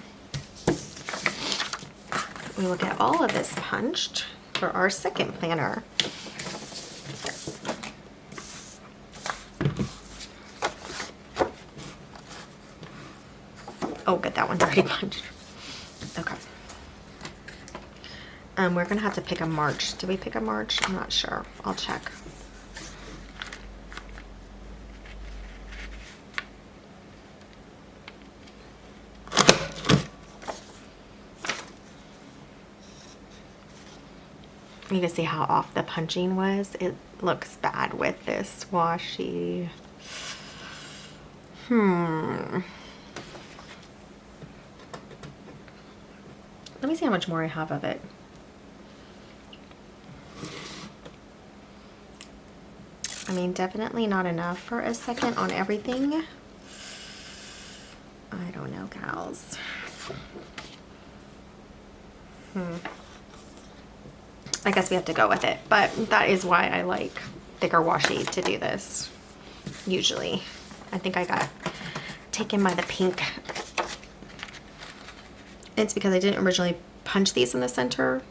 we will get all of this punched for our second planner. Oh good, that one's already punched. Okay. We're gonna have to pick a March. Did we pick a March? I'm not sure. I'll check. You can see how off the punching was. It looks bad with this washi. Let me see how much more I have of it. I mean, definitely not enough for a second on everything. I don't know, gals. I guess we have to go with it, but that is why I like thicker washi to do this, usually. I think I got taken by the pink. It's because I didn't originally punch these in the center,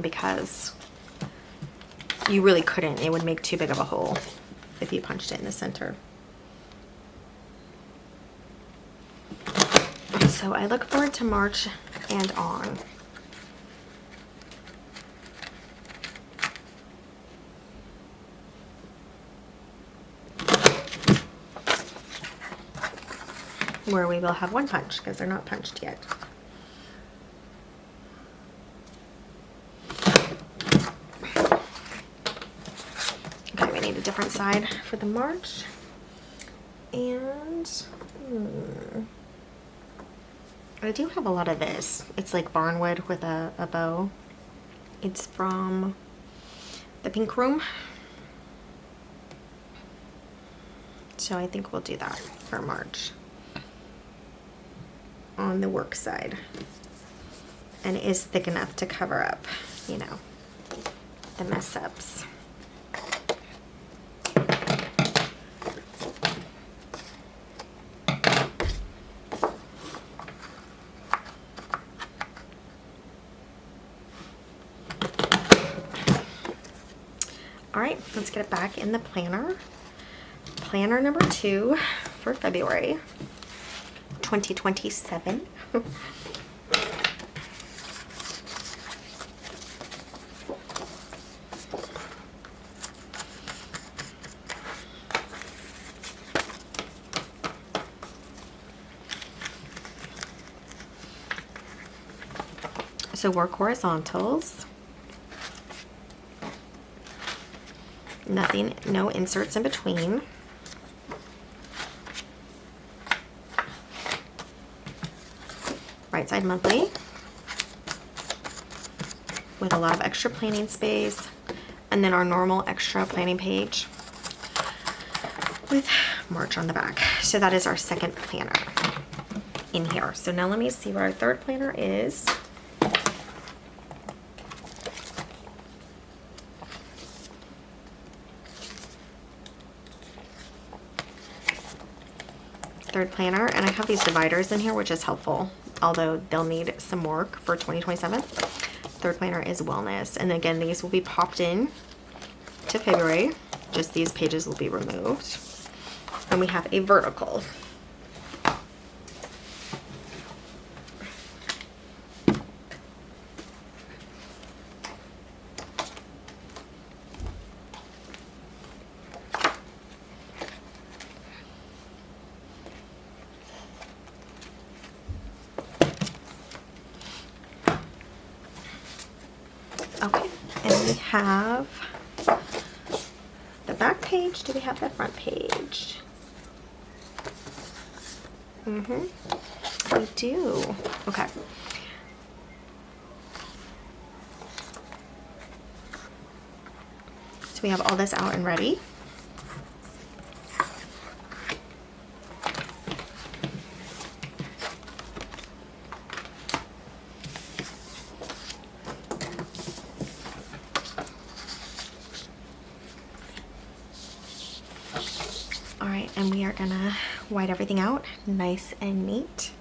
because you really couldn't. It would make too big of a hole if you punched it in the center. So I look forward to March and on. Where we will have one punch because they're not punched yet. made a different side for the March. And I do have a lot of this. It's like barnwood with a bow. It's from the Pink Room. So I think we'll do that for March on the work side. And it is thick enough to cover up, you know, the mess ups. All right, let's get it back in the planner. Planner number 2 for February 2027. So work horizontals. Nothing, no inserts in between. Right side monthly with a lot of extra planning space, and then our normal extra planning page with March on the back. So that is our second planner in here. So now let me see what our third planner is. Third planner, and I have these dividers in here, which is helpful, although they'll need some work for 2027. Third planner is wellness, and again, these will be popped in to February. Just these pages will be removed. And we have a vertical. Okay, and we have the back page. Do we have the front page? We do. Okay. So we have all this out and ready. All right, and we are gonna white everything out nice and neat.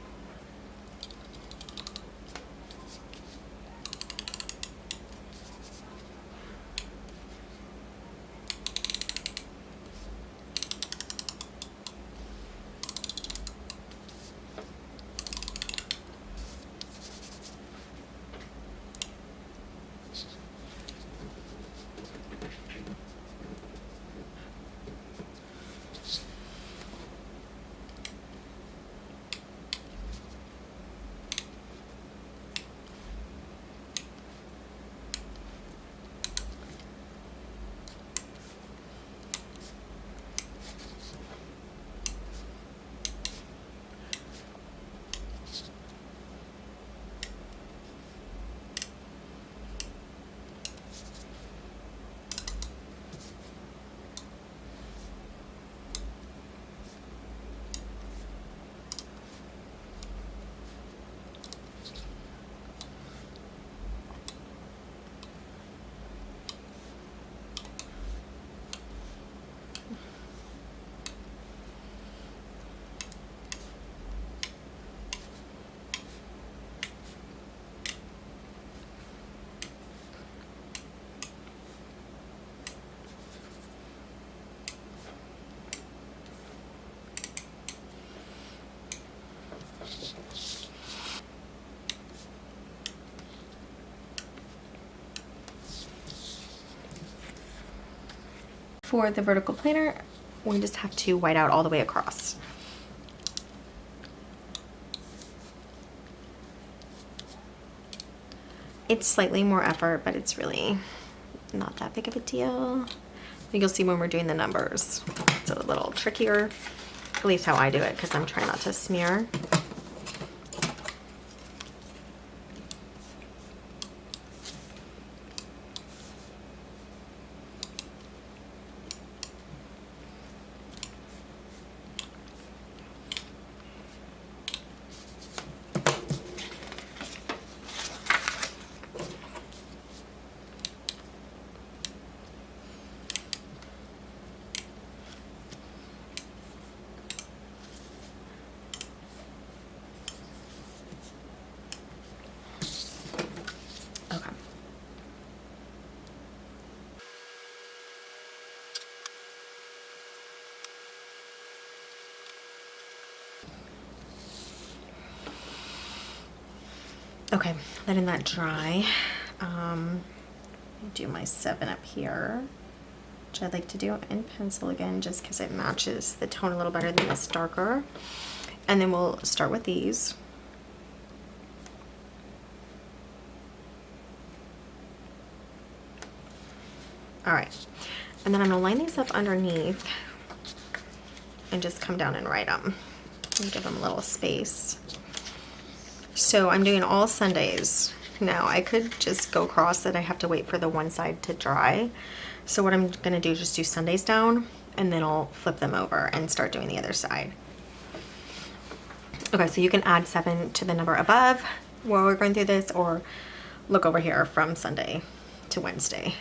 For the vertical planner, we just have to white out all the way across. It's slightly more effort, but it's really not that big of a deal. You'll see when we're doing the numbers. It's a little trickier, at least how I do it, because I'm trying not to smear. Okay. Okay, letting that dry. Do my 7 up here, which I like to do in pencil again, just because it matches the tone a little better than this darker. And then we'll start with these. All right, and then I'm gonna line these up underneath and just come down and write them and give them a little space. So I'm doing all Sundays. Now I could just go across it. I have to wait for the one side to dry. So what I'm gonna do is just do Sundays down, and then I'll flip them over and start doing the other side. Okay, so you can add 7 to the number above while we're going through this, or look over here from Sunday to Wednesday.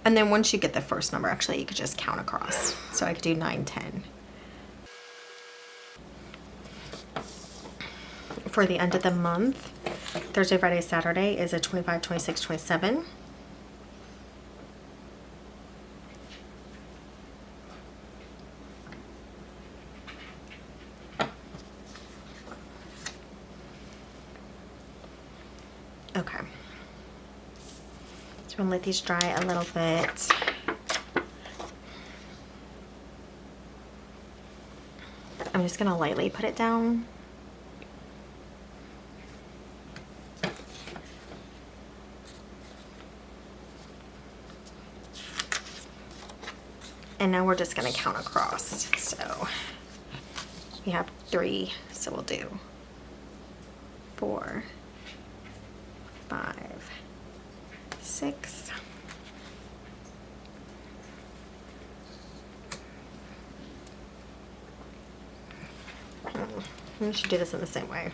And then once you get the first number, actually, you could just count across. So I could do 9, 10. For the end of the month, Thursday, Friday, Saturday is a 25, 26, 27. Okay. So I'm gonna let these dry a little bit. I'm just gonna lightly put it down. And now we're just gonna count across. So we have 3, so we'll do 4, 5, 6. We should do this in the same way.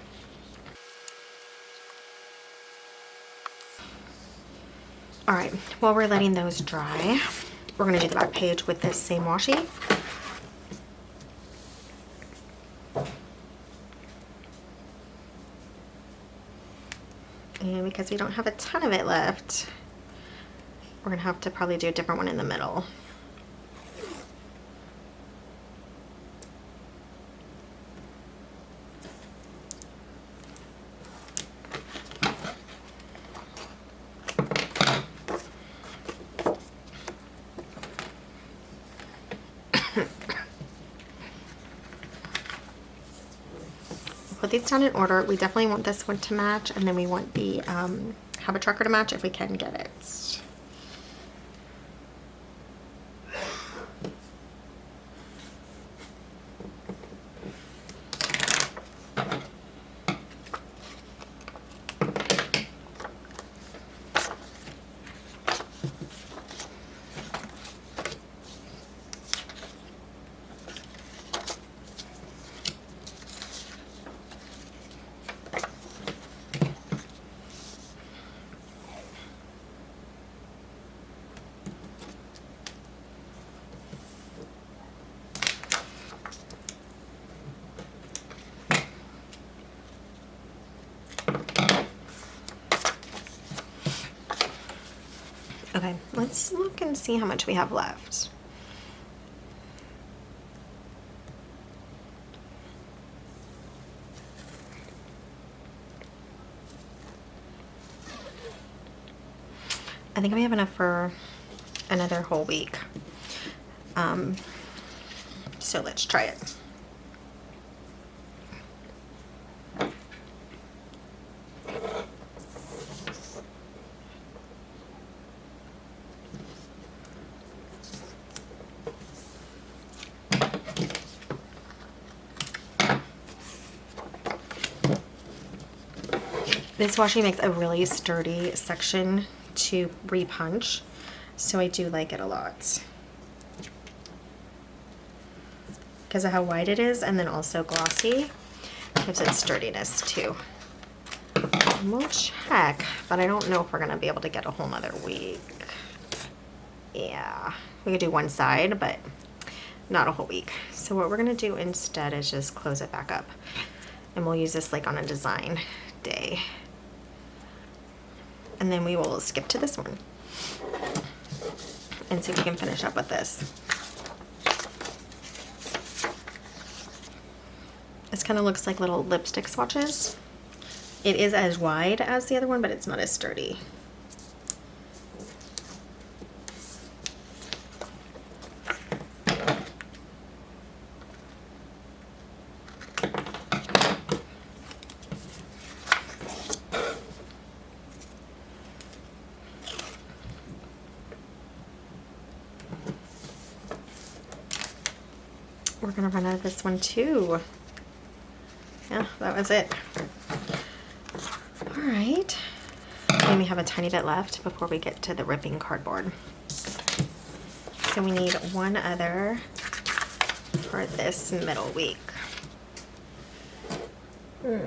All right, while we're letting those dry, we're gonna do the back page with this same washi. And because we don't have a ton of it left, we're gonna have to probably do a different one in the middle. Put these down in order. We definitely want this one to match, and then we want the habit tracker to match if we can get it. Okay, let's look and see how much we have left. I think we have enough for another whole week. So let's try it. This washi makes a really sturdy section to repunch, so I do like it a lot because of how wide it is, and then also glossy. Gives it sturdiness too. We'll check, but I don't know if we're gonna be able to get a whole nother week. Yeah, we could do one side, but not a whole week. So what we're gonna do instead is just close it back up, and we'll use this like on a design day. And then we will skip to this one and see if we can finish up with this. This kind of looks like little lipstick swatches. It is as wide as the other one, but it's not as sturdy. We're gonna run out of this one too. Yeah, that was it. All right, and we have a tiny bit left before we get to the ripping cardboard. So we need one other for this middle week. So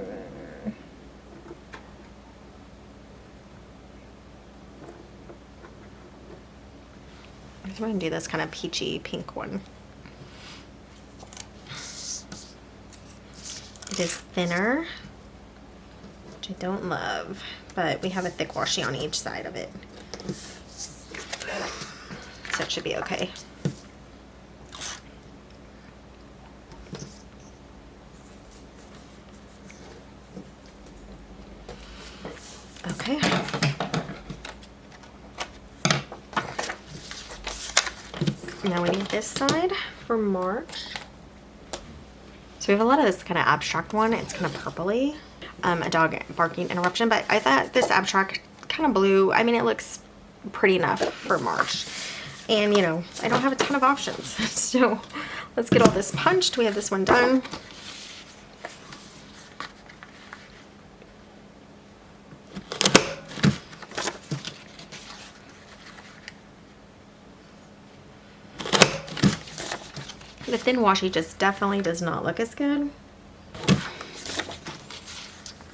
I'm gonna do this kind of peachy pink one. It is thinner, which I don't love, but we have a thick washi on each side of it, so it should be okay. Okay. Now we need this side for March. So we have a lot of this kind of abstract one. It's kind of purpley. A dog barking interruption, but I thought this abstract kind of blue, I mean, it looks pretty enough for March. And you know, I don't have a ton of options. So let's get all this punched. We have this one done. The thin washi just definitely does not look as good.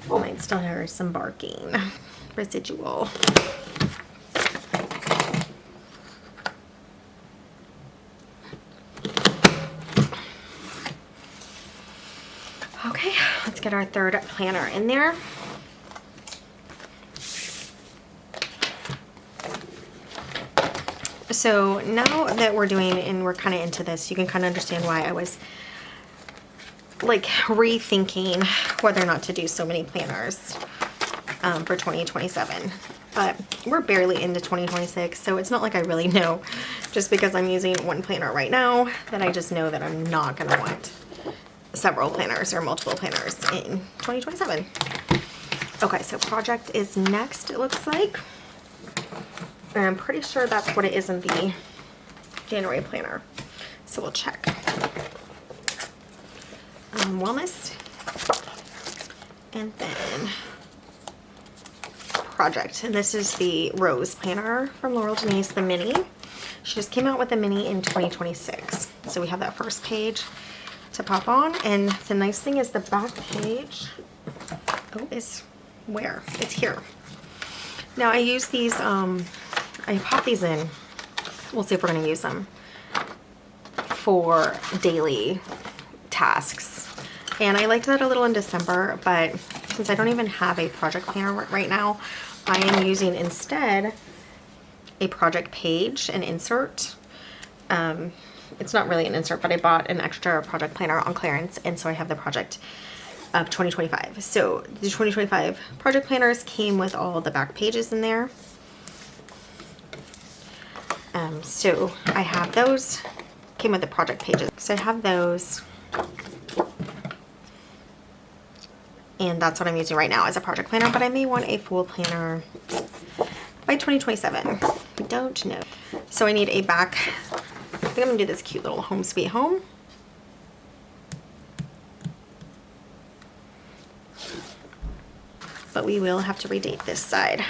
Might still hear some barking residual. Okay, let's get our third planner in there. So now that we're doing and we're kind of into this, you can kind of understand why I was like rethinking whether or not to do so many planners for 2027. But we're barely into 2026, so it's not like I really know just because I'm using one planner right now that I just know that I'm not gonna want several planners or multiple planners in 2027. Okay, so project is next, it looks like. And I'm pretty sure that's what it is in the January planner. So we'll check. Wellness. And then project. And this is the Rose planner from Laurel Denise, the mini. She just came out with a mini in 2026. So we have that first page to pop on. And the nice thing is the back page, is where? It's here. Now I use these, I pop these in. We'll see if we're going to use them for daily tasks. And I liked that a little in December, but since I don't even have a project planner right now, I am using instead a project page, an insert. It's not really an insert, but I bought an extra project planner on clearance, and so I have the project of 2025. So the 2025 project planners came with all the back pages in there. So I have those, came with the project pages. So I have those, and that's what I'm using right now as a project planner, but I may want a full planner by 2027. I don't know. So I need a back, I think I'm gonna do this cute little Home Sweet Home. But we will have to redate this side.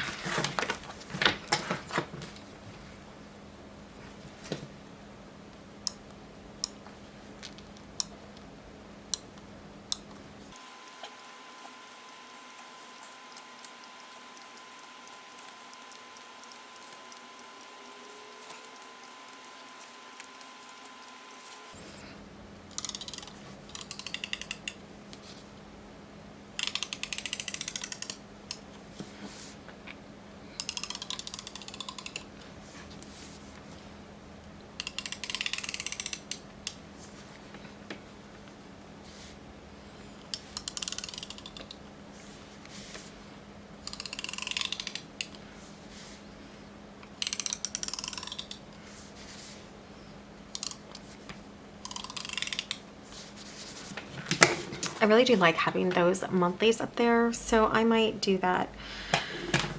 I really do like having those monthlies up there, so I might do that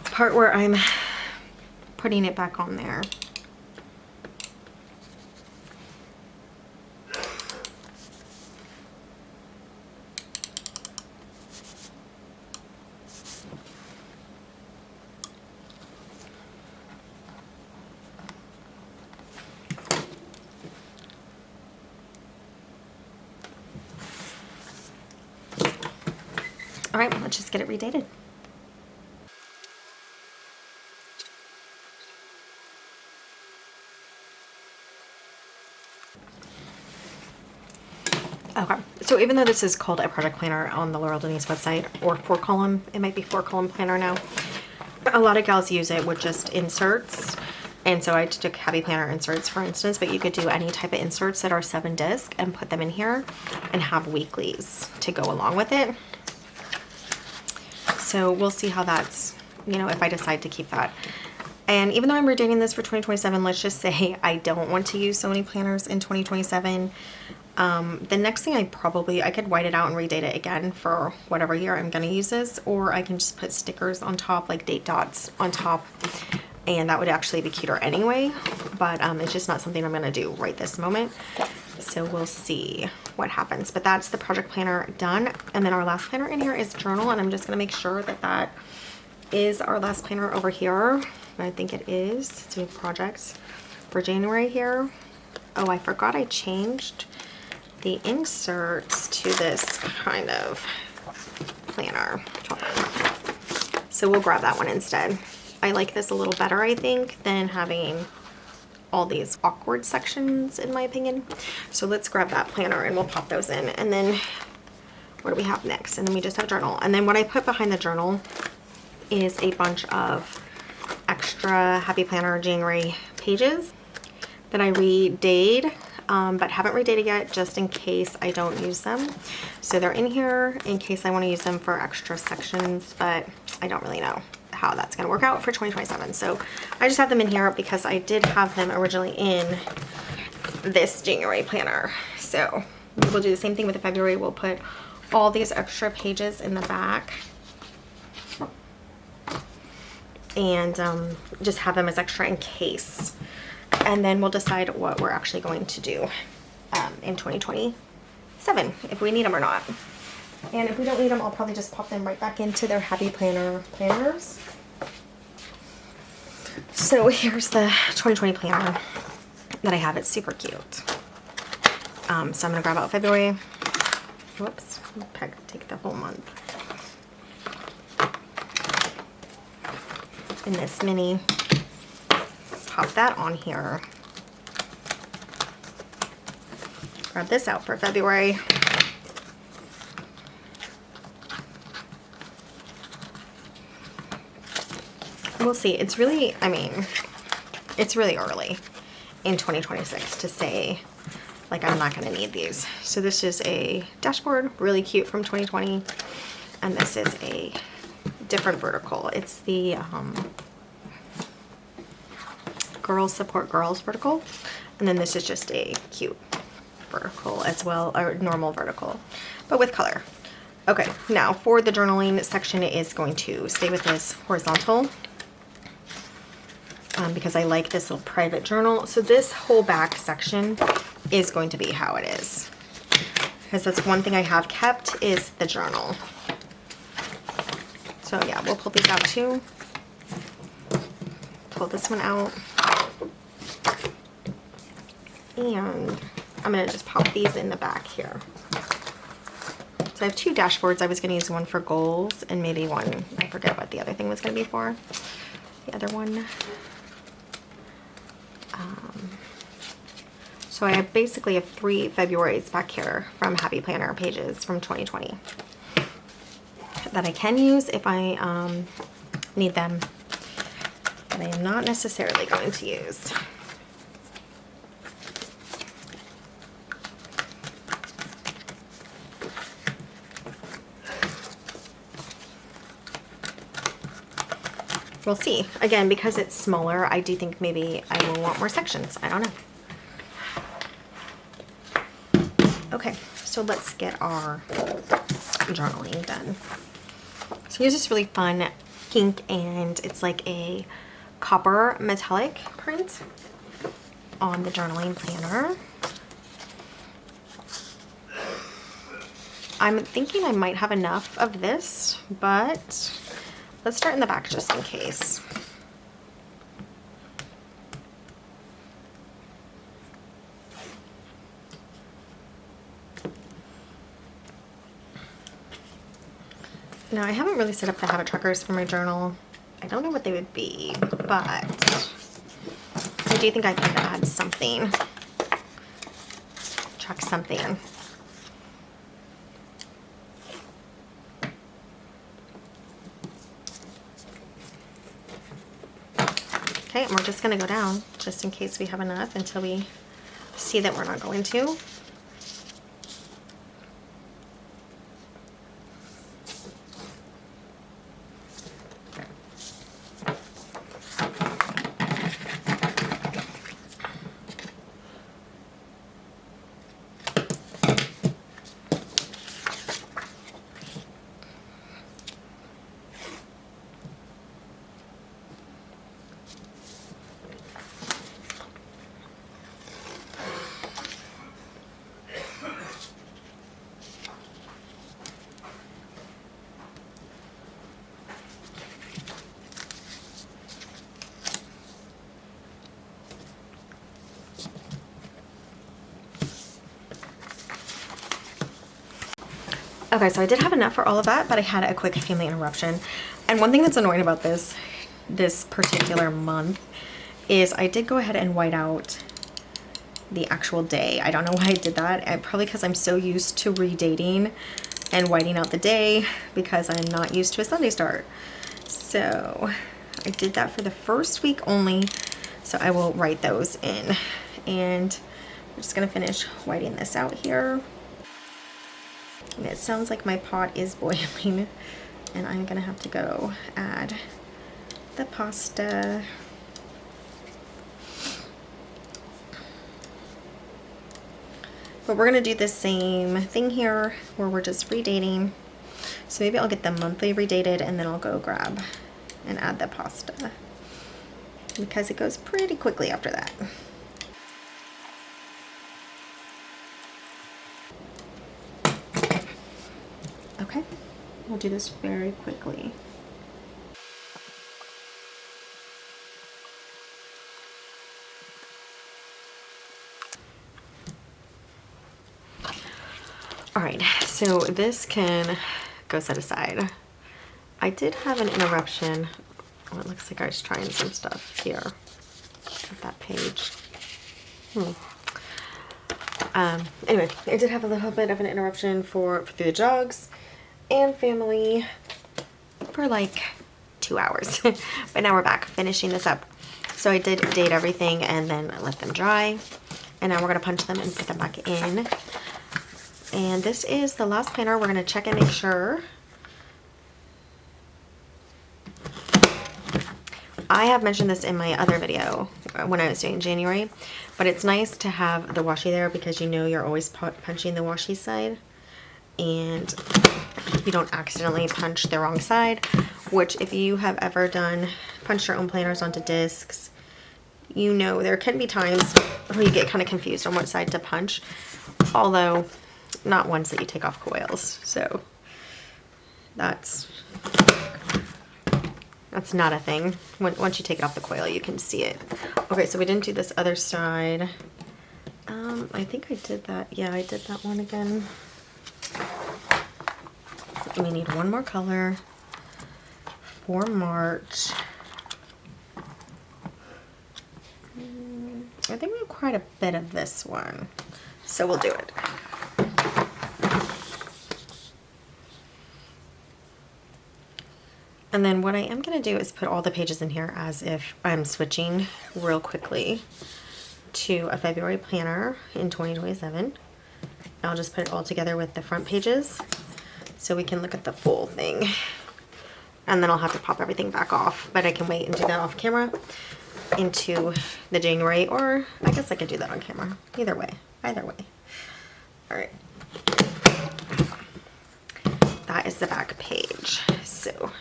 part where I'm putting it back on there. All right, let's just get it redated. Okay, so even though this is called a project planner on the Laurel Denise website, or 4-column, it might be 4-column planner now. A lot of gals use it with just inserts. And so I took heavy planner inserts, for instance, but you could do any type of inserts that are 7 disc and put them in here and have weeklies to go along with it. So we'll see how that's, you know, if I decide to keep that. And even though I'm redating this for 2027, let's just say I don't want to use so many planners in 2027. The next thing I could white it out and redate it again for whatever year I'm going to use this, or I can just put stickers on top, like date dots on top, and that would actually be cuter anyway, but it's just not something I'm going to do right this moment. So we'll see what happens. But that's the project planner done. And then our last planner in here is journal, and I'm just going to make sure that that is our last planner over here. I think it is. So we have projects for January here. Oh, I forgot I changed the inserts to this kind of planner. So we'll grab that one instead. I like this a little better, I think, than having all these awkward sections, in my opinion. So let's grab that planner and we'll pop those in. And then what do we have next? And then we just have journal. And then what I put behind the journal is a bunch of extra Happy Planner January pages that I redate, but haven't redated yet, just in case I don't use them. So they're in here in case I want to use them for extra sections, but I don't really know how that's going to work out for 2027. So I just have them in here because I did have them originally in this January planner. So we'll do the same thing with the February. We'll put all these extra pages in the back and just have them as extra in case. And then we'll decide what we're actually going to do in 2027, if we need them or not. And if we don't need them, I'll probably just pop them right back into their Happy Planner planners. So here's the 2020 planner that I have. It's super cute. So I'm going to grab out February. Whoops, take the whole month. In this mini, pop that on here. Grab this out for February. We'll see. It's really, I mean, it's really early in 2026 to say, like, I'm not going to need these. So this is a dashboard, really cute, from 2020. And this is a different vertical. It's the Girls Support Girls vertical. And then this is just a cute vertical as well, or normal vertical, but with color. Okay, now for the journaling section, it is going to stay with this horizontal. Because I like this little private journal. So this whole back section is going to be how it is. Because that's one thing I have kept is the journal. So So yeah, we'll pull these out too. Pull this one out. And I'm going to just pop these in the back here. So I have 2 dashboards. I was going to use one for goals and maybe one, I forget what the other thing was going to be for. The other one. So I basically have 3 Februarys back here from Happy Planner pages from 2020 that I can use if I need them, but I am not necessarily going to use. We'll see. Again, because it's smaller, I do think maybe I will want more sections. I don't know. Okay, so let's get our journaling done. So here's this really fun pink, and it's like a copper metallic print on the journaling planner. I'm thinking I might have enough of this, but let's start in the back just in case. Now, I haven't really set up the habit trackers for my journal. I don't know what they would be, but I do think I could add something. Track something. Okay, and we're just going to go down just in case we have enough until we see that we're not going to. Okay, so I did have enough for all of that, but I had a quick family interruption. And one thing that's annoying about this particular month is I did go ahead and white out the actual day. I don't know why I did that. Probably because I'm so used to redating and whiting out the day because I'm not used to a Sunday start. So I did that for the first week only. So I will write those in. And I'm just gonna finish whiting this out here. And it sounds like my pot is boiling, and I'm gonna have to go add the pasta. But we're gonna do the same thing here where we're just redating. So maybe I'll get the monthly redated and then I'll go grab and add the pasta because it goes pretty quickly after that. Okay, we'll do this very quickly. All right, so this can go set aside. I did have an interruption. Oh, it looks like I was trying some stuff here at that page. Anyway, I did have a little bit of an interruption for through the jogs and family for like 2 hours. But now we're back finishing this up. So I did date everything and then let them dry. And now we're gonna punch them and put them back in. And this is the last planner. We're gonna check and make sure. I have mentioned this in my other video when I was doing January, but it's nice to have the washi there because you know you're always punching the washi side and you don't accidentally punch the wrong side, which if you have ever punched your own planners onto discs, you know there can be times where you get kind of confused on what side to punch, although not ones that you take off coils. So that's That's not a thing. Once you take it off the coil, you can see it. Okay, so we didn't do this other side. I think I did that. Yeah, I did that one again. We need one more color for March. I think we have quite a bit of this one, so we'll do it. And then what I am going to do is put all the pages in here as if I'm switching real quickly to a February planner in 2027. I'll just put it all together with the front pages so we can look at the full thing. And then I'll have to pop everything back off, but I can wait and do that off camera into the January, or I guess I could do that on camera. Either way. All right. That is the back page. So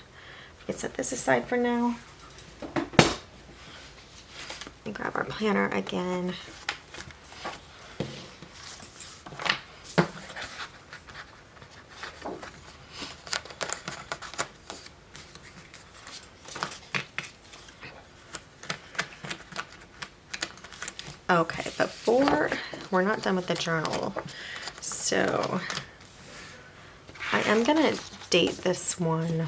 let's set this aside for now. And grab our planner again. Okay, before we're not done with the journal, so I am gonna date this one.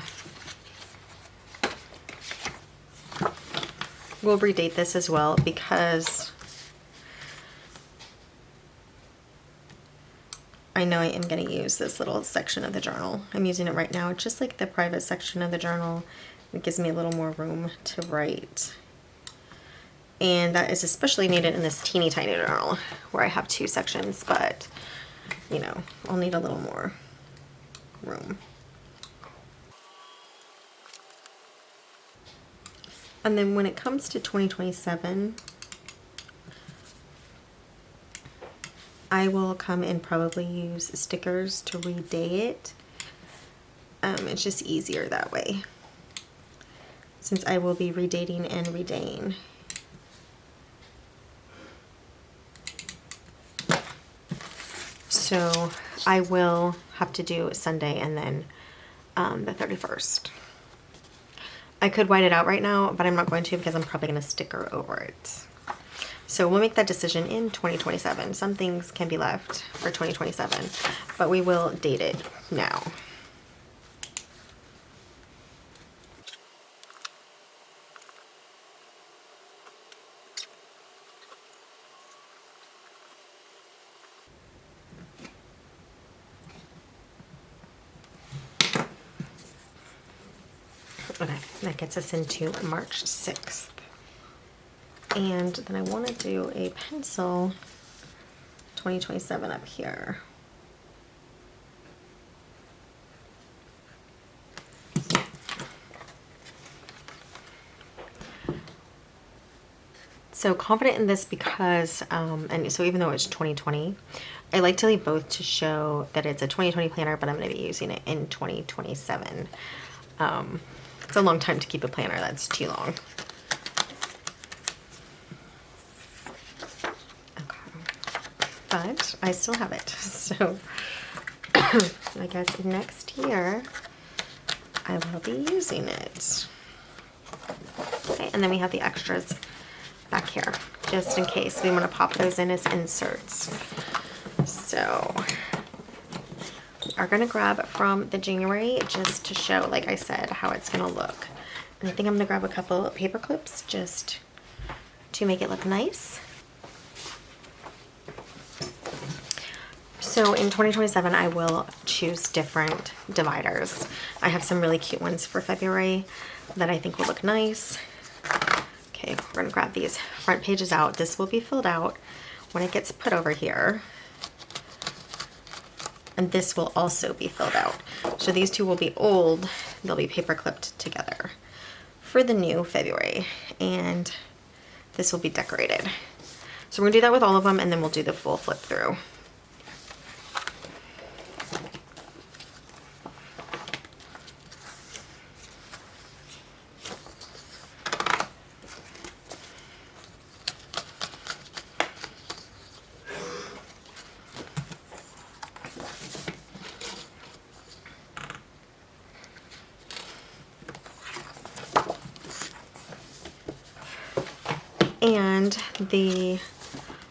We'll redate this as well because I know I am going to use this little section of the journal. I'm using it right now, just like the private section of the journal. It gives me a little more room to write. And that is especially needed in this teeny tiny journal where I have 2 sections, but you know, I'll need a little more room. And then when it comes to 2027, I will come and probably use stickers to redate it. It's just easier that way, since I will be redating and redating. So I will have to do Sunday and then the 31st. I could white it out right now, but I'm not going to because I'm probably going to sticker over it. So we'll make that decision in 2027. Some things can be left for 2027, but we will date it now. Okay, that gets us into March 6th. And then I want to do a pencil 2027 up here. So confident in this because, and so even though it's 2020, I like to leave both to show that it's a 2020 planner, but I'm going to be using it in 2027. It's a long time to keep a planner. That's too long. But I still have it, so I guess next year I will be using it. Okay, and then we have the extras back here, just in case we want to pop those in as inserts. So we are going to grab from the January just to show, like I said, how it's going to look. And I think I'm going to grab a couple of paper clips just to make it look nice. So in 2027, I will choose different dividers. I have some really cute ones for February that I think will look nice. Okay, we're gonna grab these front pages out. This will be filled out when it gets put over here. And this will also be filled out. So these two will be old. They'll be paper clipped together for the new February. And this will be decorated. So we're gonna do that with all of them, and then we'll do the full flip through. And the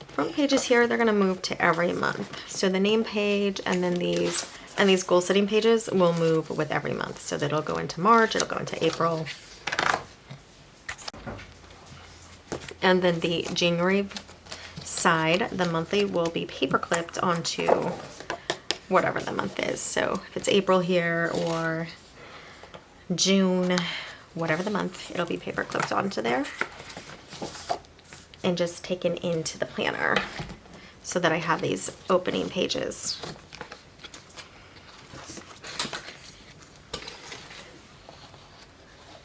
front pages here, they're gonna move to every month. So the name page and then these goal setting pages will move with every month. So that'll go into March, it'll go into April. And then the January side, the monthly, will be paper clipped onto whatever the month is. So if it's April here or June, whatever the month, it'll be paper clipped onto there and just taken into the planner so that I have these opening pages.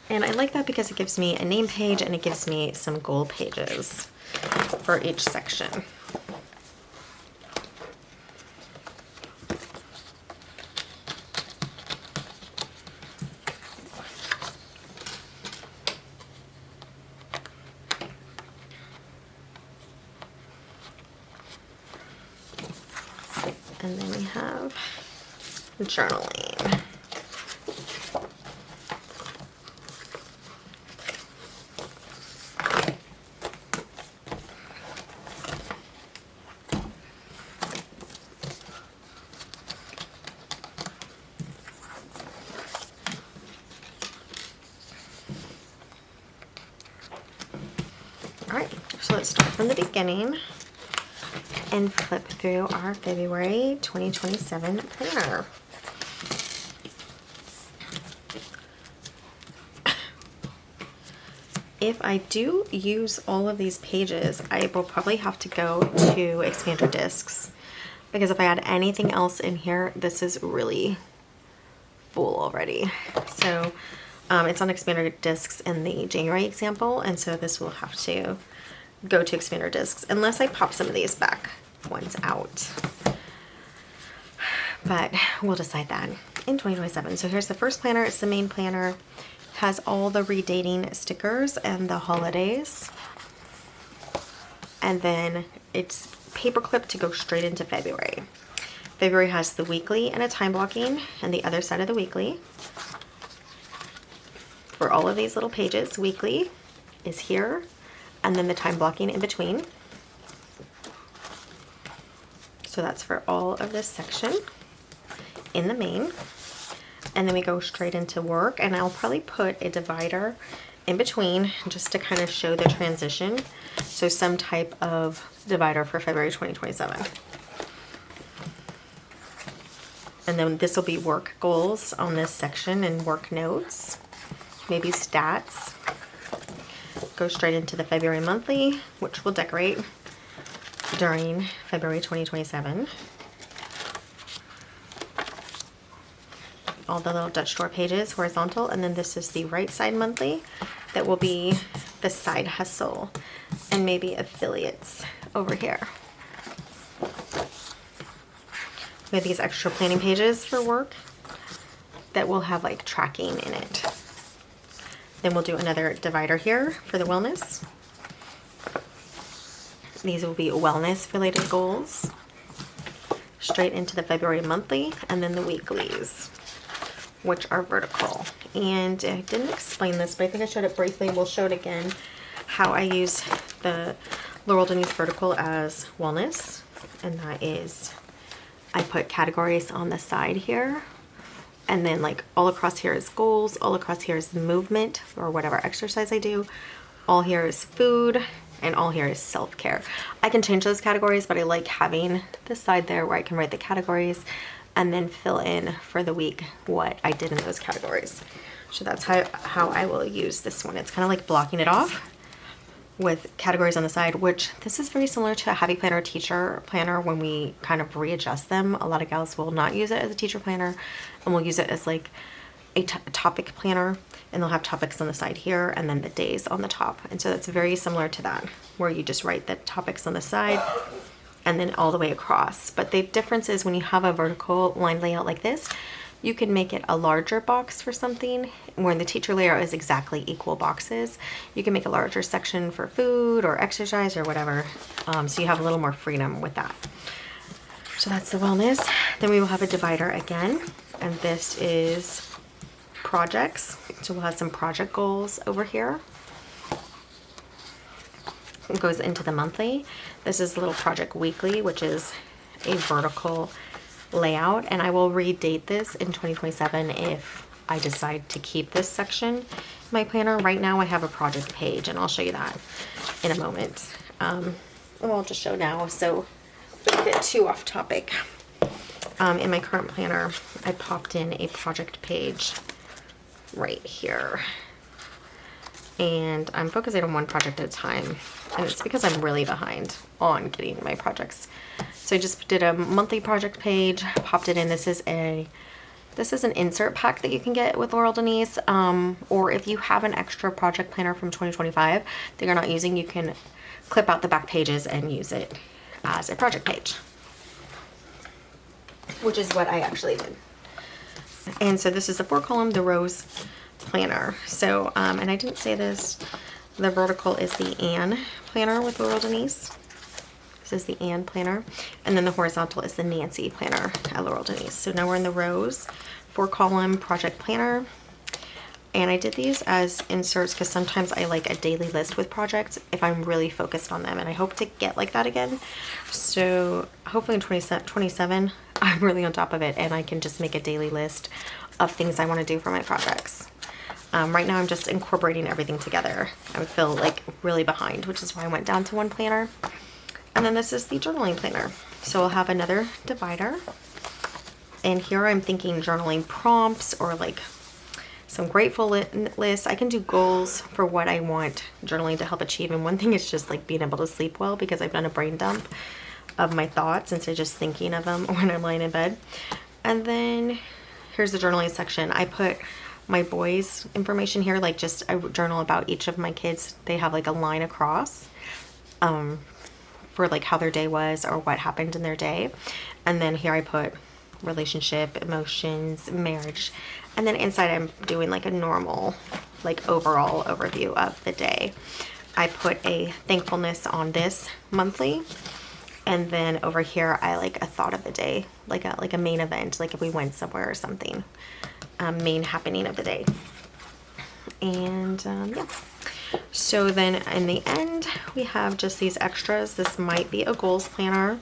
And I like that because it gives me a name page and it gives me some goal pages for each section. And then we have journaling. All right, so let's start from the beginning and flip through our February 2027 planner. If I do use all of these pages, I will probably have to go to Expander Discs, because if I add anything else in here, this is really full already. So it's on Expander Discs in the January example, and so this will have to go to Expander Discs unless I pop some of these back ones out. But we'll decide that in 2027. So here's the first planner. It's the main planner. Has all the redating stickers and the holidays. And then it's paper clip to go straight into February. February has the weekly and a time blocking, and the other side of the weekly. For all of these little pages, weekly is here, and then the time blocking in between. So that's for all of this section in the main. And then we go straight into work, and I'll probably put a divider in between just to kind of show the transition. So some type of divider for February 2027. And then this will be work goals on this section and work notes, maybe stats. Go straight into the February monthly, which we'll decorate during February 2027. All the little Dutch door pages horizontal, and then this is the right side monthly that will be the side hustle and maybe affiliates over here. We have these extra planning pages for work that will have like tracking in it. Then we'll do another divider here for the wellness. These will be wellness related goals. Straight into the February monthly, and then the weeklies, which are vertical. And I didn't explain this, but I think I showed it briefly. We'll show it again, how I use the Laurel Denise vertical as wellness. And that is, I put categories on the side here, and then like all across here is goals, all across here is movement or whatever exercise I do, all here is food, and all here is self-care. I can change those categories, but I like having this side there where I can write the categories and then fill in for the week what I did in those categories. So that's how I will use this one. It's kind of like blocking it off with categories on the side, which this is very similar to a Happy Planner teacher planner when we kind of readjust them. A lot of gals will not use it as a teacher planner, and we'll use it as like a topic planner, and they'll have topics on the side here and then the days on the top. And so that's very similar to that, where you just write the topics on the side and then all the way across. But the difference is when you have a vertical line layout like this, you can make it a larger box for something, where the teacher layout is exactly equal boxes. You can make a larger section for food or exercise or whatever. So you have a little more freedom with that. So that's the wellness. Then we will have a divider again, and this is projects. So we'll have some project goals over here. goes into the monthly. This is a little project weekly, which is a vertical layout, and I will redate this in 2027 if I decide to keep this section in my planner. Right now I have a project page, and I'll show you that in a moment. Well, I'll just show now, so don't get too off topic. In my current planner, I popped in a project page right here, and I'm focusing on one project at a time, and it's because I'm really behind on getting my projects. So I just did a monthly project page, popped it in. This is an insert pack that you can get with Laurel Denise, or if you have an extra project planner from 2025 that you're not using, you can clip out the back pages and use it as a project page, which is what I actually did. And so this is the 4-column, the Rose planner. So, and I didn't say this, the vertical is the Anne planner with Laurel Denise. This is the Anne planner. And then the horizontal is the Nancy planner at Laurel Denise. So now we're in the Rose 4-column project planner. And I did these as inserts because sometimes I like a daily list with projects if I'm really focused on them. And I hope to get like that again. So hopefully in 27, I'm really on top of it and I can just make a daily list of things I want to do for my projects. Right now I'm just incorporating everything together. I would feel like really behind, which is why I went down to one planner. And then this is the journaling planner. So I'll have another divider. And here I'm thinking journaling prompts or like some grateful lists. I can do goals for what I want journaling to help achieve. And one thing is just like being able to sleep well, because I've done a brain dump of my thoughts instead of just thinking of them when I'm lying in bed. And then here's the journaling section. I put my boys' information here, like just I journal about each of my kids. They have like a line across for like how their day was or what happened in their day. And then here I put relationship, emotions, marriage. And then inside I'm doing like a normal, like overall overview of the day. I put a thankfulness on this monthly. And then over here, I like a thought of the day, like a main event, like if we went somewhere or something, main happening of the day. And yeah. So then in the end, we have just these extras. This might be a goals planner.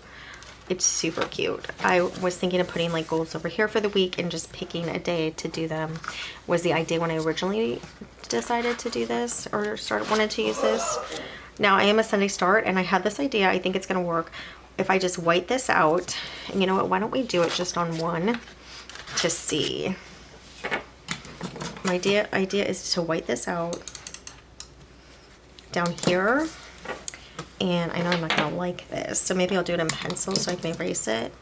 It's super cute. I was thinking of putting like goals over here for the week and just picking a day to do them was the idea when I originally decided to do this or wanted to use this. Now I am a Sunday start and I had this idea. I think it's going to work if I just white this out. And you know what? Why don't we do it just on one to see? My idea is to white this out down here. And I know I'm not going to like this, so maybe I'll do it in pencil so I can erase it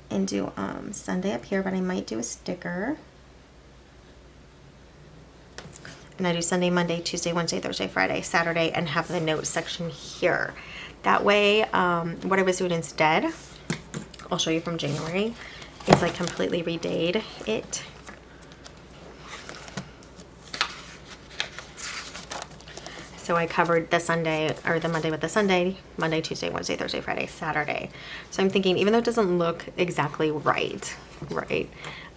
and do Sunday up here, but I might do a sticker. And I do Sunday, Monday, Tuesday, Wednesday, Thursday, Friday, Saturday, and have the notes section here. That way, what I was doing instead, I'll show you from January, is I completely redid it. So I covered the Sunday, or the Monday with the Sunday, Monday, Tuesday, Wednesday, Thursday, Friday, Saturday. So I'm thinking, even though it doesn't look exactly right,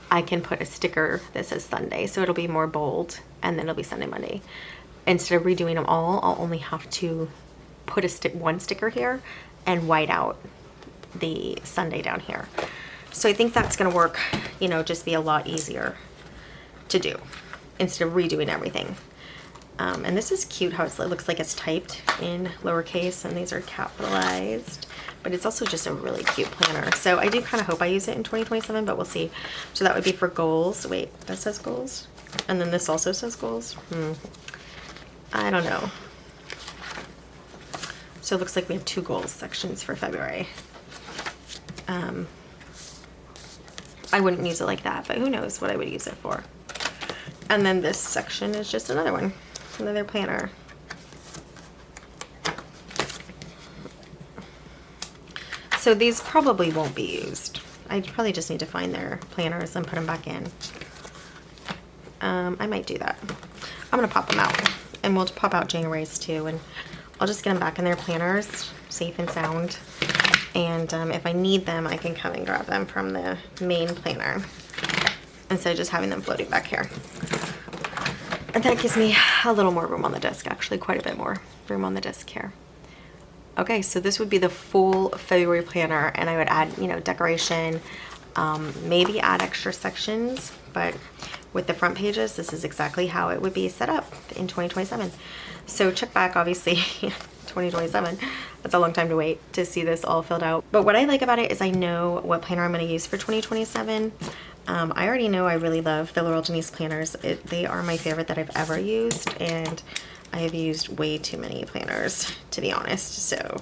I can put a sticker that says Sunday. So it'll be more bold, and then it'll be Sunday, Monday. Instead of redoing them all, I'll only have to put one sticker here and white out the Sunday down here. So I think that's gonna work, you know, just be a lot easier to do instead of redoing everything. And this is cute how it looks like it's typed in lowercase and these are capitalized, but it's also just a really cute planner. So I do kind of hope I use it in 2027, but we'll see. So that would be for goals. Wait, that says goals? And then this also says goals? I don't know. So it looks like we have 2 goals sections for February. I wouldn't use it like that, but who knows what I would use it for. And then this section is just another one. Another planner. So these probably won't be used. I probably just need to find their planners and put them back in. I might do that. I'm gonna pop them out, and we'll pop out January's too, and I'll just get them back in their planners, safe and sound. And if I need them, I can come and grab them from the main planner instead of just having them floating back here. And that gives me a little more room on the desk, actually quite a bit more room on the desk here. Okay, so this would be the full February planner, and I would add, you know, decoration, maybe add extra sections, but with the front pages, this is exactly how it would be set up in 2027. So check back, obviously, 2027. That's a long time to wait to see this all filled out. But what I like about it is I know what planner I'm going to use for 2027. I already know I really love the Laurel Denise planners. They are my favorite that I've ever used, and I have used way too many planners, to be honest. So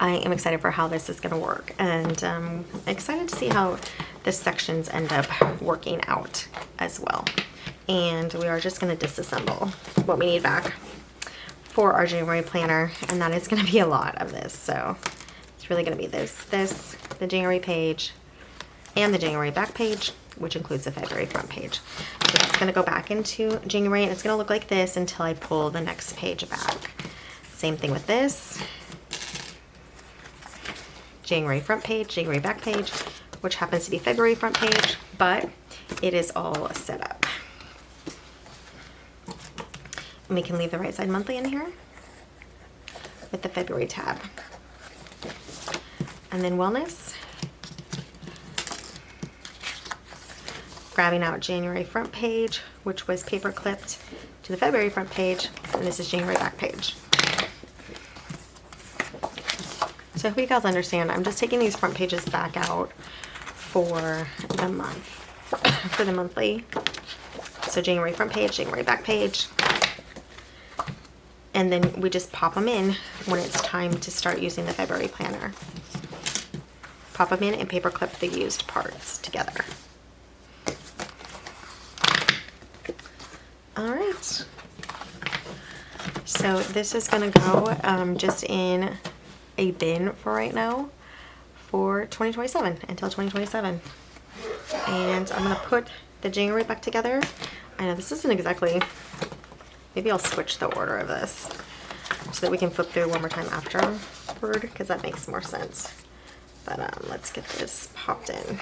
I am excited for how this is going to work, and excited to see how the sections end up working out as well. And we are just going to disassemble what we need back for our January planner, and that is going to be a lot of this. So it's really going to be this, the January page, and the January back page, which includes the February front page. So that's going to go back into January, and it's going to look like this until I pull the next page back. Same thing with this. January front page, January back page, which happens to be February front page, but it is all set up. And we can leave the right side monthly in here with the February tab. And then wellness. Grabbing out January front page, which was paper clipped to the February front page, and this is January back page. So I hope you guys understand, I'm just taking these front pages back out for the month, for the monthly. So January front page, January back page. And then we just pop them in when it's time to start using the February planner. Pop them in and paper clip the used parts together. All right. So this is gonna go just in a bin for right now for 2027, until 2027. And I'm gonna put the January back together. I know this isn't exactly, maybe I'll switch the order of this so that we can flip through one more time afterward, because that makes more sense. But let's get this popped in.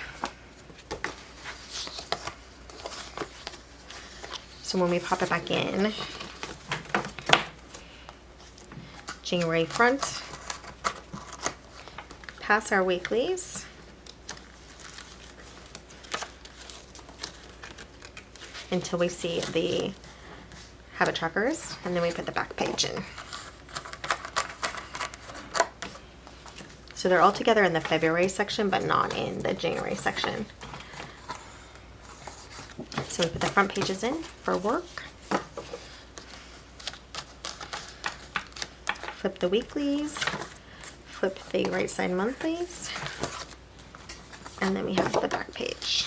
So when we pop it back in, January front, pass our weeklies, until we see the habit trackers, and then we put the back page in. So they're all together in the February section, but not in the January section. So we put the front pages in for work. Flip the weeklies, flip the right side monthlies, and then we have the back page.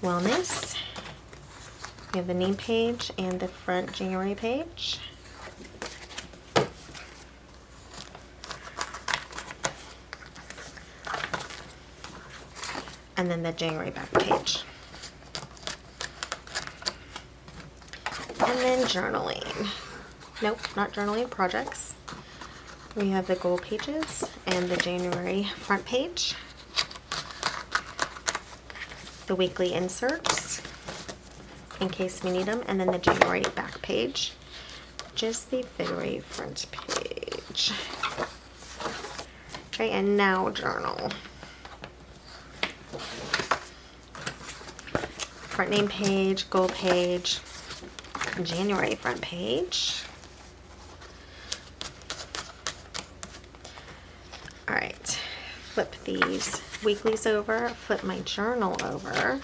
Wellness. We have the name page and the front January page. And then the January back page. And then journaling. Nope, not journaling, projects. We have the goal pages and the January front page. The weekly inserts, in case we need them, and then the January back page. Just the February front page. Okay, and now journal. Front name page, goal page, January front page. All right, flip these weeklies over, flip my journal over,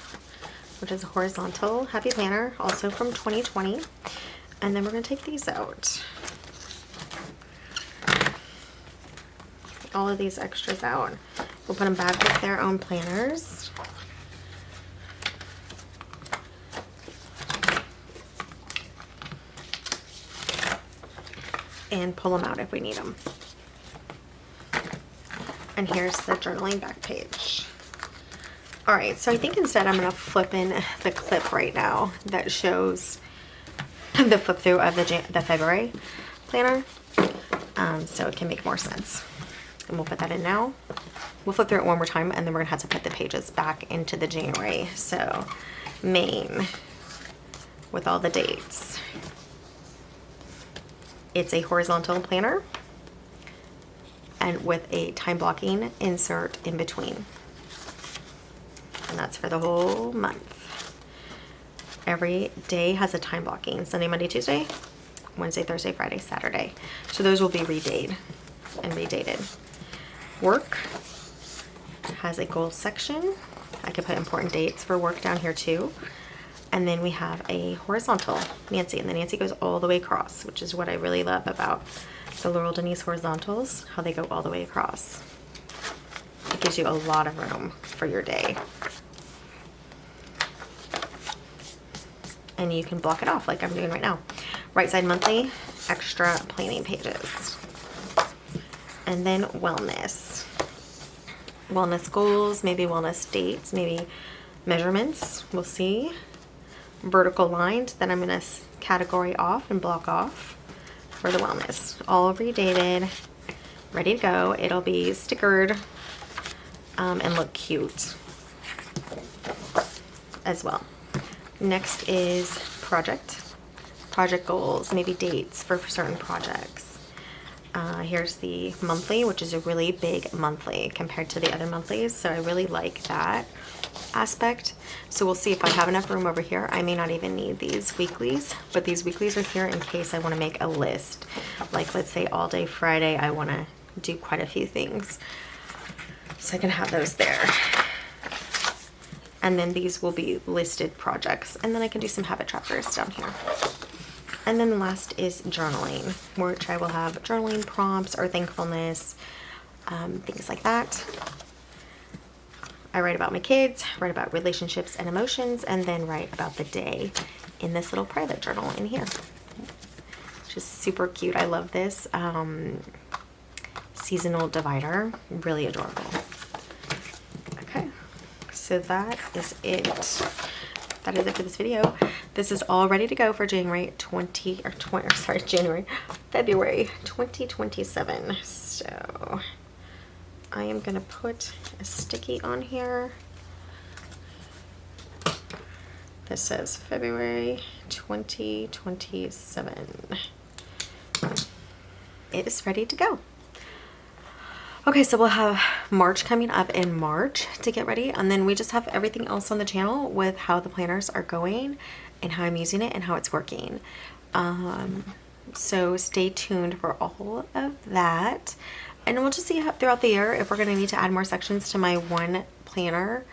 which is a horizontal happy planner, also from 2020. And then we're gonna take these out. All of these extras out. We'll put them back with their own planners. And pull them out if we need them. And here's the journaling back page. All right, so I think instead I'm gonna flip in the clip right now that shows the flip through of the February planner, so it can make more sense. And we'll put that in now. We'll flip through it one more time, and then we're gonna have to put the pages back into the January. So Maine with all the dates. It's a horizontal planner and with a time blocking insert in between. And that's for the whole month. Every day has a time blocking. Sunday, Monday, Tuesday, Wednesday, Thursday, Friday, Saturday. So those will be redated and redated. Work has a goals section. I could put important dates for work down here too. And then we have a horizontal Nancy, and the Nancy goes all the way across, which is what I really love about the Laurel Denise horizontals, how they go all the way across. It gives you a lot of room for your day. And you can block it off like I'm doing right now. Right side monthly, extra planning pages. And then wellness. Wellness goals, maybe wellness dates, maybe measurements, we'll see. Vertical lines that I'm gonna category off and block off for the wellness. All redated, ready to go. It'll be stickered and look cute as well. Next is project goals, maybe dates for certain projects. Here's the monthly, which is a really big monthly compared to the other monthlies, so I really like that aspect. So we'll see if I have enough room over here. I may not even need these weeklies, but these weeklies are here in case I want to make a list. Like, let's say all day Friday I want to do quite a few things, so I can have those there. And then these will be listed projects, and then I can do some habit trackers down here. And then the last is journaling, which I will have journaling prompts or thankfulness, things like that. I write about my kids, write about relationships and emotions, and then write about the day in this little private journal in here. Just super cute. I love this seasonal divider. Really adorable. Okay, so that is it. That is it for this video. This is all ready to go for February 2027. So I am gonna put a sticky on here. This says February 2027. It is ready to go. Okay, so we'll have March coming up in March to get ready, and then we just have everything else on the channel with how the planners are going and how I'm using it and how it's working. So stay tuned for all of that, and we'll just see how, throughout the year if we're going to need to add more sections to my one planner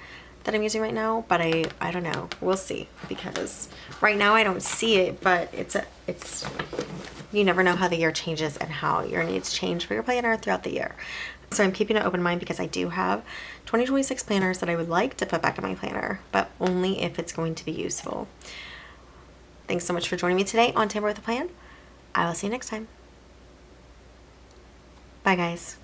that I'm using right now, but I don't know. We'll see, because right now I don't see it, but it's you never know how the year changes and how your needs change for your planner throughout the year. So I'm keeping an open mind because I do have 2026 planners that I would like to put back in my planner, but only if it's going to be useful. Thanks so much for joining me today on Tamper with a Plan. I will see you next time. Bye, guys.